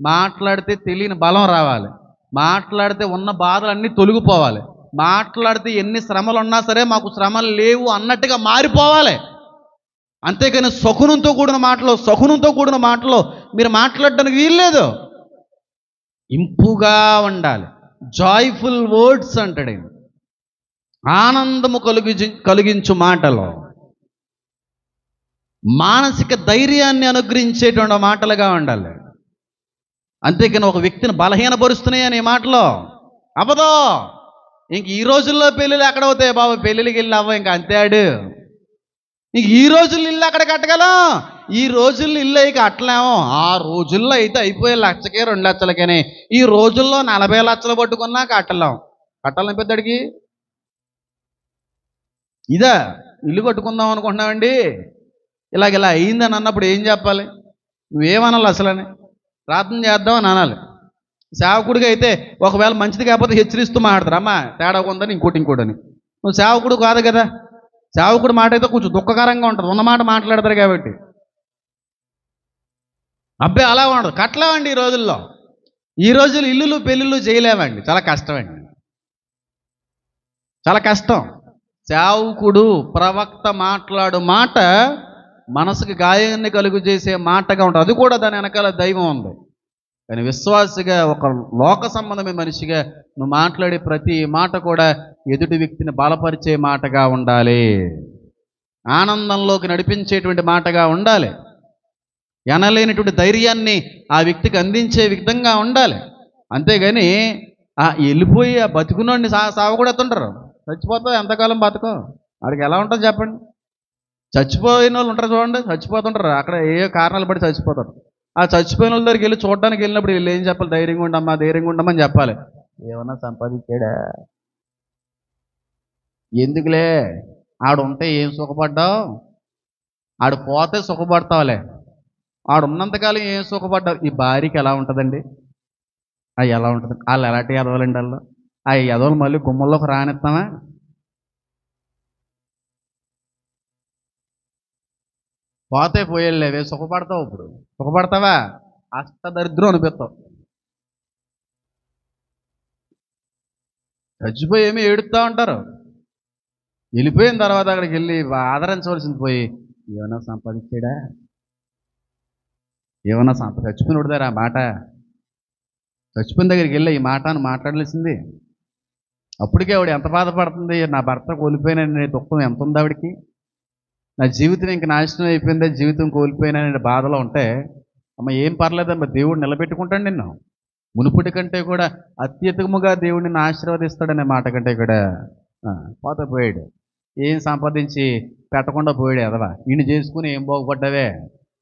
మాట్లాడితే తెలియని బలం రావాలి, మాట్లాడితే ఉన్న బాధలన్నీ తొలగిపోవాలి, మాట్లాడితే ఎన్ని శ్రమలు ఉన్నా సరే మాకు శ్రమలు లేవు అన్నట్టుగా మారిపోవాలి. అంతేకాని శకునంతో కూడిన మాటలో మీరు మాట్లాడడానికి వీల్లేదు. ఇంపుగా ఉండాలి. జాయ్ఫుల్ వర్డ్స్ అంటాడు, ఆనందము కలిగించు మాటలో మానసిక ధైర్యాన్ని అనుగ్రహించేటువంటి మాటలుగా ఉండాలి. అంతేకాని ఒక వ్యక్తిని బలహీనపరుస్తున్నాయి అనే మాటలో అవ్వదో. ఇంక ఈ రోజుల్లో పెళ్ళిళ్ళు ఎక్కడ అవుతాయి బాబు? పెళ్ళిళ్ళకి వెళ్ళి అవ్వ ఇంక అంతే ఆడు. ఇంక ఈ రోజుల్లో ఇల్లు అక్కడ కట్టగలం, ఈ రోజుల్లో ఇల్లు అయి కట్టలేము. ఆ రోజుల్లో అయితే అయిపోయే 1 లక్షకే 2 లక్షలకని, ఈ రోజుల్లో 40 లక్షలు పట్టుకున్నా కట్టాలని పెద్దడికి ఇదా ఇల్లు కట్టుకుందాం అనుకుంటున్నామండి. ఇలా అయిందని అన్నప్పుడు ఏం చెప్పాలి? నువ్వేమనాలి? అసలని ప్రార్థన చేద్దామని అనాలి. సేవకుడిగా అయితే ఒకవేళ మంచిది కాకపోతే హెచ్చరిస్తూ మాట్లాడతారు, అమ్మా తేడా ఉందని ఇంకోటిని. నువ్వు సేవకుడు కాదు కదా. సేవకుడు మాట అయితే కొంచెం దుఃఖకరంగా ఉంటుంది, ఉన్నమాట మాట్లాడతారు కాబట్టి. అబ్బాయి అలా ఉండదు, కట్టలేమండి ఈ రోజుల్లో. ఈ రోజుల్లో ఇల్లులు పెళ్ళిళ్ళు చేయలేమండి, చాలా కష్టమండి, చాలా కష్టం. సేవకుడు ప్రవక్త మాట్లాడు మాట మనసుకు గాయాన్ని కలుగు చేసే మాటగా ఉంటుంది. అది కూడా దాని వెనకాల దైవం ఉంది. కానీ విశ్వాసిగా, ఒక లోక సంబంధమైన మనిషిగా నువ్వు మాట్లాడే ప్రతి మాట కూడా ఎదుటి వ్యక్తిని బలపరిచే మాటగా ఉండాలి, ఆనందంలోకి నడిపించేటువంటి మాటగా ఉండాలి, ఎనలేనటువంటి ధైర్యాన్ని ఆ వ్యక్తికి అందించే విధంగా ఉండాలి. అంతేగాని వెళ్ళిపోయి ఆ బతుకునోడిని సావకూడతుంటారు. చచ్చిపోతావు, ఎంతకాలం బతకం? వాడికి ఎలా ఉంటుంది చెప్పండి? చచ్చిపోయిన వాళ్ళు ఉంటారు చూడండి, చచ్చిపోతుంటారు అక్కడ ఏ కారణాలు బట్టి చచ్చిపోతారు. ఆ చచ్చిపోయిన వాళ్ళ దగ్గరికి వెళ్ళి చూడడానికి వెళ్ళినప్పుడు వీళ్ళు ఏం చెప్పాలి? ధైర్యంగా ఉండమ్మని చెప్పాలి. ఏమన్నా సంపాదించాడా? ఎందుకులే, ఆడుంటే ఏం సుఖపడ్డావు, ఆడు పోతే సుఖపడతావులే, ఆడున్నంతకాలం ఏం సుఖపడ్డావు. ఈ భార్యకి ఎలా ఉంటుందండి? అవి ఎలా ఉంటుంది? వాళ్ళు ఎలాంటి ఎదవలండి వాళ్ళు? ఆ ఎదవలు మళ్ళీ గుమ్మల్లోకి రానిస్తామా? పోతే పోయేళ్ళేవే, సుఖపడతావు. ఇప్పుడు సుఖపడతావా? అష్టదరిద్రం అనిపిస్తావు. చచ్చిపోయి ఏమి ఏడుస్తూ ఉంటారు. వెళ్ళిపోయిన తర్వాత అక్కడికి వెళ్ళి ఆదరించవలసింది పోయి ఏమన్నా సంపాదించాడా, ఏమన్నా చచ్చిపోయిన ఉడదారా మాట, చచ్చిపోయిన దగ్గరికి వెళ్ళి ఈ మాట అని మాట్లాడాల్సింది. అప్పటికే ఆవిడ ఎంత బాధపడుతుంది, నా భర్త కోల్పోయిననే దుఃఖం ఎంత ఉంది ఆవిడికి, నా జీవితం ఇంక నాశనం అయిపోయిందే, జీవితం కోల్పోయిననే బాధలో ఉంటే, అమ్మ ఏం పర్లేదమ్మా, దేవుడు నిలబెట్టుకుంటాడు నిన్ను. మునుపటి కంటే కూడా అత్యధికముగా దేవుడిని నిన్ను ఆశీర్వదిస్తాడనే మాట కంటే కూడా పోతే పోయాడు. ఏం సంపాదించి పెట్టకుండా పోయాడు ఎదవా, ఈయన చేసుకుని ఏం బాగుపడ్డావే,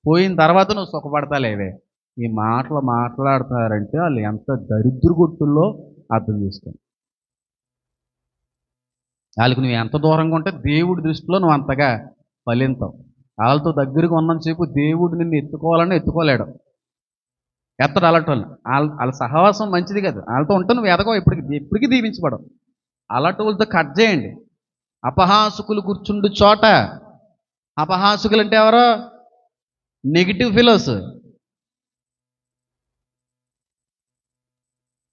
పోయిన తర్వాత నువ్వు సుఖపడతాలేవే. ఈ మాటలు మాట్లాడుతున్నారంటే వాళ్ళు ఎంత దరిద్ర గుట్టుల్లో అర్థం చేసుకోండి. వాళ్ళకి నువ్వు ఎంత దూరంగా ఉంటే దేవుడి దృష్టిలో నువ్వు అంతగా ఫలింతావు. వాళ్ళతో దగ్గరగా ఉన్నంతసేపు దేవుడు నిన్ను ఎత్తుకోవాలని ఎత్తుకోలేడు, ఎత్తడు. అలాంటి వాళ్ళు వాళ్ళ సహవాసం మంచిది కాదు. వాళ్ళతో ఉంటే నువ్వు ఎదగవు, ఎప్పటికీ దీవించబడవు. అలాంటి వాళ్ళతో కట్ చేయండి. అపహాసుకులు కూర్చుండు చోట, అపహాసుకులు అంటే ఎవరో నెగిటివ్ ఫిలోస్.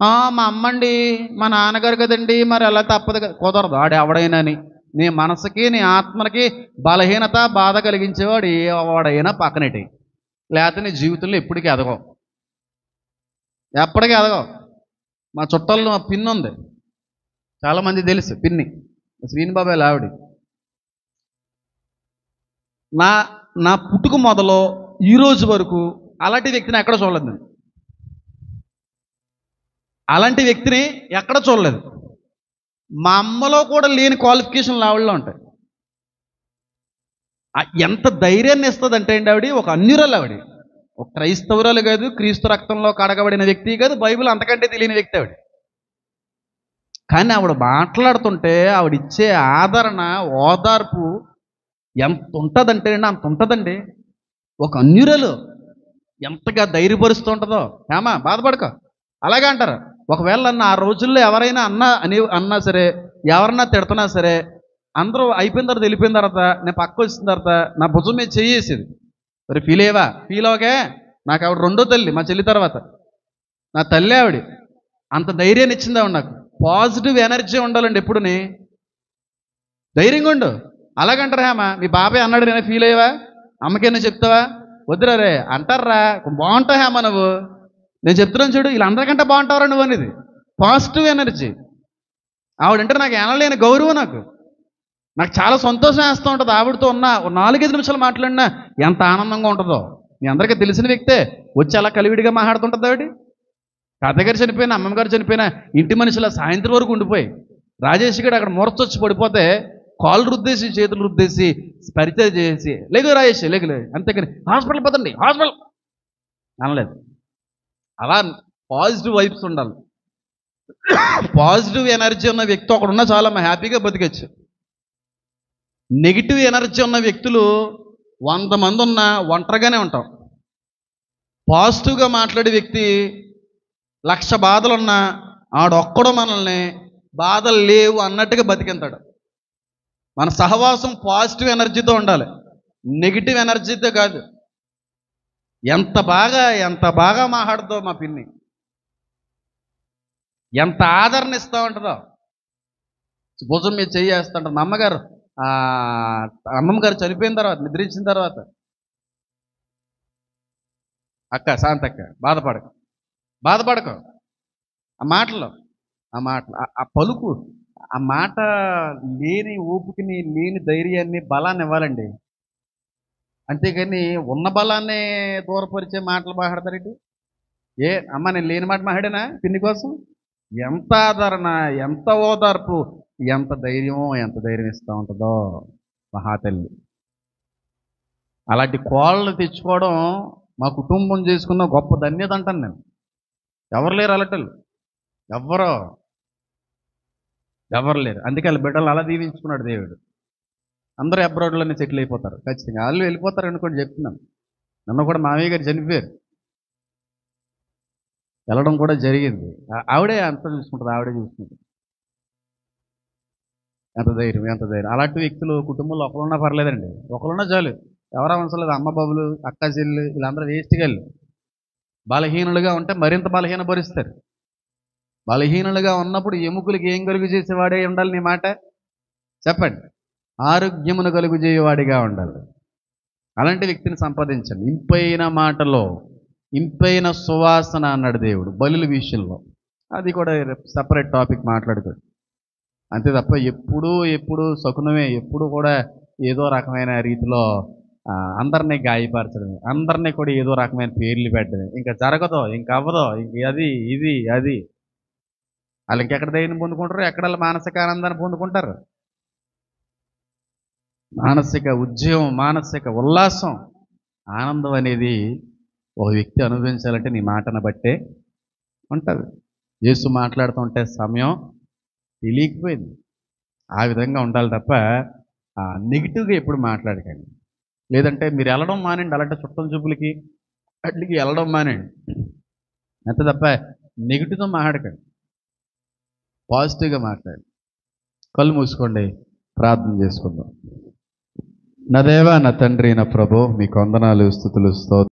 మా అమ్మండి, మా నాన్నగారు కదండి, మరి అలా తప్పదు కదా, కుదరదు. ఆడు ఎవడైనాని నీ మనసుకి నీ ఆత్మకి బలహీనత బాధ కలిగించేవాడు ఎవడైనా పక్కనెట్టి, లేకపోతే నీ జీవితంలో ఎప్పటికీ ఎదగవు, ఎప్పటికీ ఎదగవు. మా చుట్టాల్లో మా పిన్ని ఉంది, చాలామంది తెలుసు పిన్ని, శ్రీనిబాబాయ్ ఆవిడ. నా పుట్టుక మొదలు ఈ రోజు వరకు అలాంటి వ్యక్తిని ఎక్కడ చూడలేదు నేను. అలాంటి వ్యక్తిని ఎక్కడ చూడలేదు. మా అమ్మలో కూడా లేని క్వాలిఫికేషన్లు ఆవిడలో ఉంటాయి. ఎంత ధైర్యాన్ని ఇస్తుంది అంటే అండి, ఆవిడ ఒక అన్యురాలు, ఆవిడ ఒక క్రైస్తవురాలు కాదు, క్రీస్తు రక్తంలో కడగబడిన వ్యక్తి కాదు, బైబిల్ అంతకంటే తెలియని వ్యక్తి ఆవిడ. కానీ ఆవిడ మాట్లాడుతుంటే ఆవిడ ఇచ్చే ఆదరణ, ఓదార్పు ఎంత ఉంటుందంటే అండి, అంత ఉంటుందండి. ఒక అన్యురాలు ఎంతగా ధైర్యపరుస్తూ ఉంటుందో. ఏమా బాధపడక, అలాగే అంటారు. ఒకవేళ నన్ను ఆ రోజుల్లో ఎవరైనా అన్నా సరే, ఎవరన్నా తిడుతున్నా సరే, అందరూ అయిపోయిన తర్వాత వెళ్ళిపోయిన తర్వాత నేను పక్క వచ్చిన తర్వాత నా భుజం మీద చేసేది. మరి ఫీల్ అయ్యేవా? ఫీల్ అవకే. నాకు ఆవిడ రెండో తల్లి, మా చెల్లి తర్వాత నా తల్లి ఆవిడ. అంత ధైర్యాన్ని ఇచ్చింది ఆవిడ నాకు. పాజిటివ్ ఎనర్జీ ఉండాలండి ఎప్పుడుని, ధైర్యంగా ఉండు. అలాగంటారా అమ్మా, మీ బాబాయ్ అన్నాడు నేను ఫీల్ అయ్యావా, అమ్మకైనా చెప్తావా? వద్దురా రే అంటారా, బాగుంటావు అమ్మా నువ్వు, నేను చెప్తున్నాను చూడు, వీళ్ళందరికంటే బాగుంటావురా నువ్వు అనేది పాజిటివ్ ఎనర్జీ. ఆవిడంటే నాకు ఎనలేని గౌరవం, నాకు చాలా సంతోషం వేస్తూ ఉంటుంది. ఆవిడతో ఉన్న 4-5 నిమిషాలు మాట్లాడినా ఎంత ఆనందంగా ఉంటుందో. మీ అందరికీ తెలిసిన వ్యక్తే, వచ్చి అలా కలివిడిగా మాట్లాడుతుంటుంది ఆవిడ. తాతయ్య గారు చనిపోయినా, అమ్మమ్మ గారు చనిపోయినా ఇంటి మనిషిలా సాయంత్రం వరకు ఉండిపోయి, రాజేష్ గడు అక్కడ మూర్చొచ్చి పడిపోతే కాళ్ళు రుద్దేసి చేతులు రుద్దేసి పరిచయం చేసి లేగు రాజేష్ లేగు, అంతేకాని హాస్పిటల్ పోతండి హాస్పిటల్ అనలేదు. అలా పాజిటివ్ వైబ్స్ ఉండాలి. పాజిటివ్ ఎనర్జీ ఉన్న వ్యక్తి ఒకడు ఉన్నా చాలా హ్యాపీగా బతికొచ్చు. నెగిటివ్ ఎనర్జీ ఉన్న వ్యక్తులు 100 మంది ఉన్నా ఒంటరిగానే ఉంటాం. పాజిటివ్గా మాట్లాడే వ్యక్తి 1,00,000 బాధలున్నా ఆడొక్కడో మనల్ని బాధలు లేవు అన్నట్టుగా బతికింతాడు. మన సహవాసం పాజిటివ్ ఎనర్జీతో ఉండాలి, నెగిటివ్ ఎనర్జీతో కాదు. ఎంత బాగా మాట్లాడుతో మా పిన్ని, ఎంత ఆదరణ ఇస్తూ ఉంటుందో. భుజం మీద చేస్తుంటారు. మా అమ్మమ్మ గారు చనిపోయిన తర్వాత, నిద్రించిన తర్వాత, అక్క శాంతక్క బాధపడక ఆ మాటలు ఆ పలుకు, ఆ మాట లేని ఓపికని, లేని ధైర్యాన్ని, బలాన్ని ఇవ్వాలండి. అంతేగాని ఉన్న బలాన్ని దూరపరిచే మాటలు మాట్లాడతారేంటి? అమ్మ నేను లేని మాట మాట్లాడానా పిన్ని కోసం? ఎంత ఆదరణ, ఎంత ఓదార్పు, ఎంత ధైర్యం ఇస్తూ ఉంటుందో మహాతల్లి. అలాంటి కోళ్ళను తెచ్చుకోవడం మా కుటుంబం చేసుకున్న గొప్ప ధన్యత అంటాను నేను. ఎవరు లేరు అలాంటి. ఎవరు లేరు. అందుకే వాళ్ళ బిడ్డలు అలా దీవించుకున్నాడు దేవుడు. అందరూ అబ్రాడ్లోనే సెటిల్ అయిపోతారు ఖచ్చితంగా. వాళ్ళు వెళ్ళిపోతారు అనుకోండి, చెప్తున్నాను. నన్ను కూడా మామయ్య గారు చనిపోయారు, వెళ్ళడం కూడా జరిగింది. ఆవిడే అంతా చూసుకుంటుంది, ఆవిడే చూసుకుంటుంది. ఎంత ధైర్యం. అలాంటి వ్యక్తులు కుటుంబంలో ఒకరున్నా పర్లేదండి, ఒకరున్నా చాలు. ఎవరు అవసరం లేదు. అమ్మ బాబులు, అక్క చెల్లు, వీళ్ళందరూ వేస్ట్గా వెళ్ళు. బలహీనులుగా ఉంటే మరింత బలహీనపరుస్తారు. బలహీనులుగా ఉన్నప్పుడు ఎముకలకి ఏం కలుగు చేసేవాడే ఉండాలి? నీ మాట చెప్పండి. ఆరోగ్యమును కలుగు చేయవాడిగా ఉండాలి. అలాంటి వ్యక్తిని సంపాదించండి. ఇంపైన మాటలో ఇంపైన సువాసన అన్నాడు దేవుడు బలుల విషయంలో. అది కూడా సపరేట్ టాపిక్ మాట్లాడుకోండి. అంతే తప్ప ఎప్పుడు శకునమే, ఎప్పుడు కూడా ఏదో రకమైన రీతిలో అందరినీ గాయపరచడమే, అందరినీ కూడా ఏదో రకమైన పేర్లు పెట్టడమే. ఇంకా జరగదో, ఇంకా అవ్వదో, ఇంక అది ఇది అది. వాళ్ళు ఇంకెక్కడ ధైర్యం పొందుకుంటారు, ఎక్కడ మానసిక ఆనందాన్ని పొందుకుంటారు? మానసిక ఉద్యమం, మానసిక ఉల్లాసం, ఆనందం అనేది ఒక వ్యక్తి అనుభవించాలంటే నీ మాటను బట్టే ఉంటుంది. యేసు మాట్లాడుతుంటే సమయం తెలియకపోయింది. ఆ విధంగా ఉండాలి తప్ప నెగిటివ్గా ఎప్పుడు మాట్లాడకండి. లేదంటే మీరు వెళ్ళడం మానండి, అలాంటి చుట్టం చూపులకి వాటికి వెళ్ళడం మానండి. అంతే తప్ప నెగిటివ్గా మాట్లాడకండి, పాజిటివ్గా మాట్లాడండి. కళ్ళు మూసుకోండి, ప్రార్థన చేసుకుందాం. నా దేవా, నా తండ్రి, నా ప్రభు, మీకు వందనాలు, స్తుతులు, స్తోత్రం.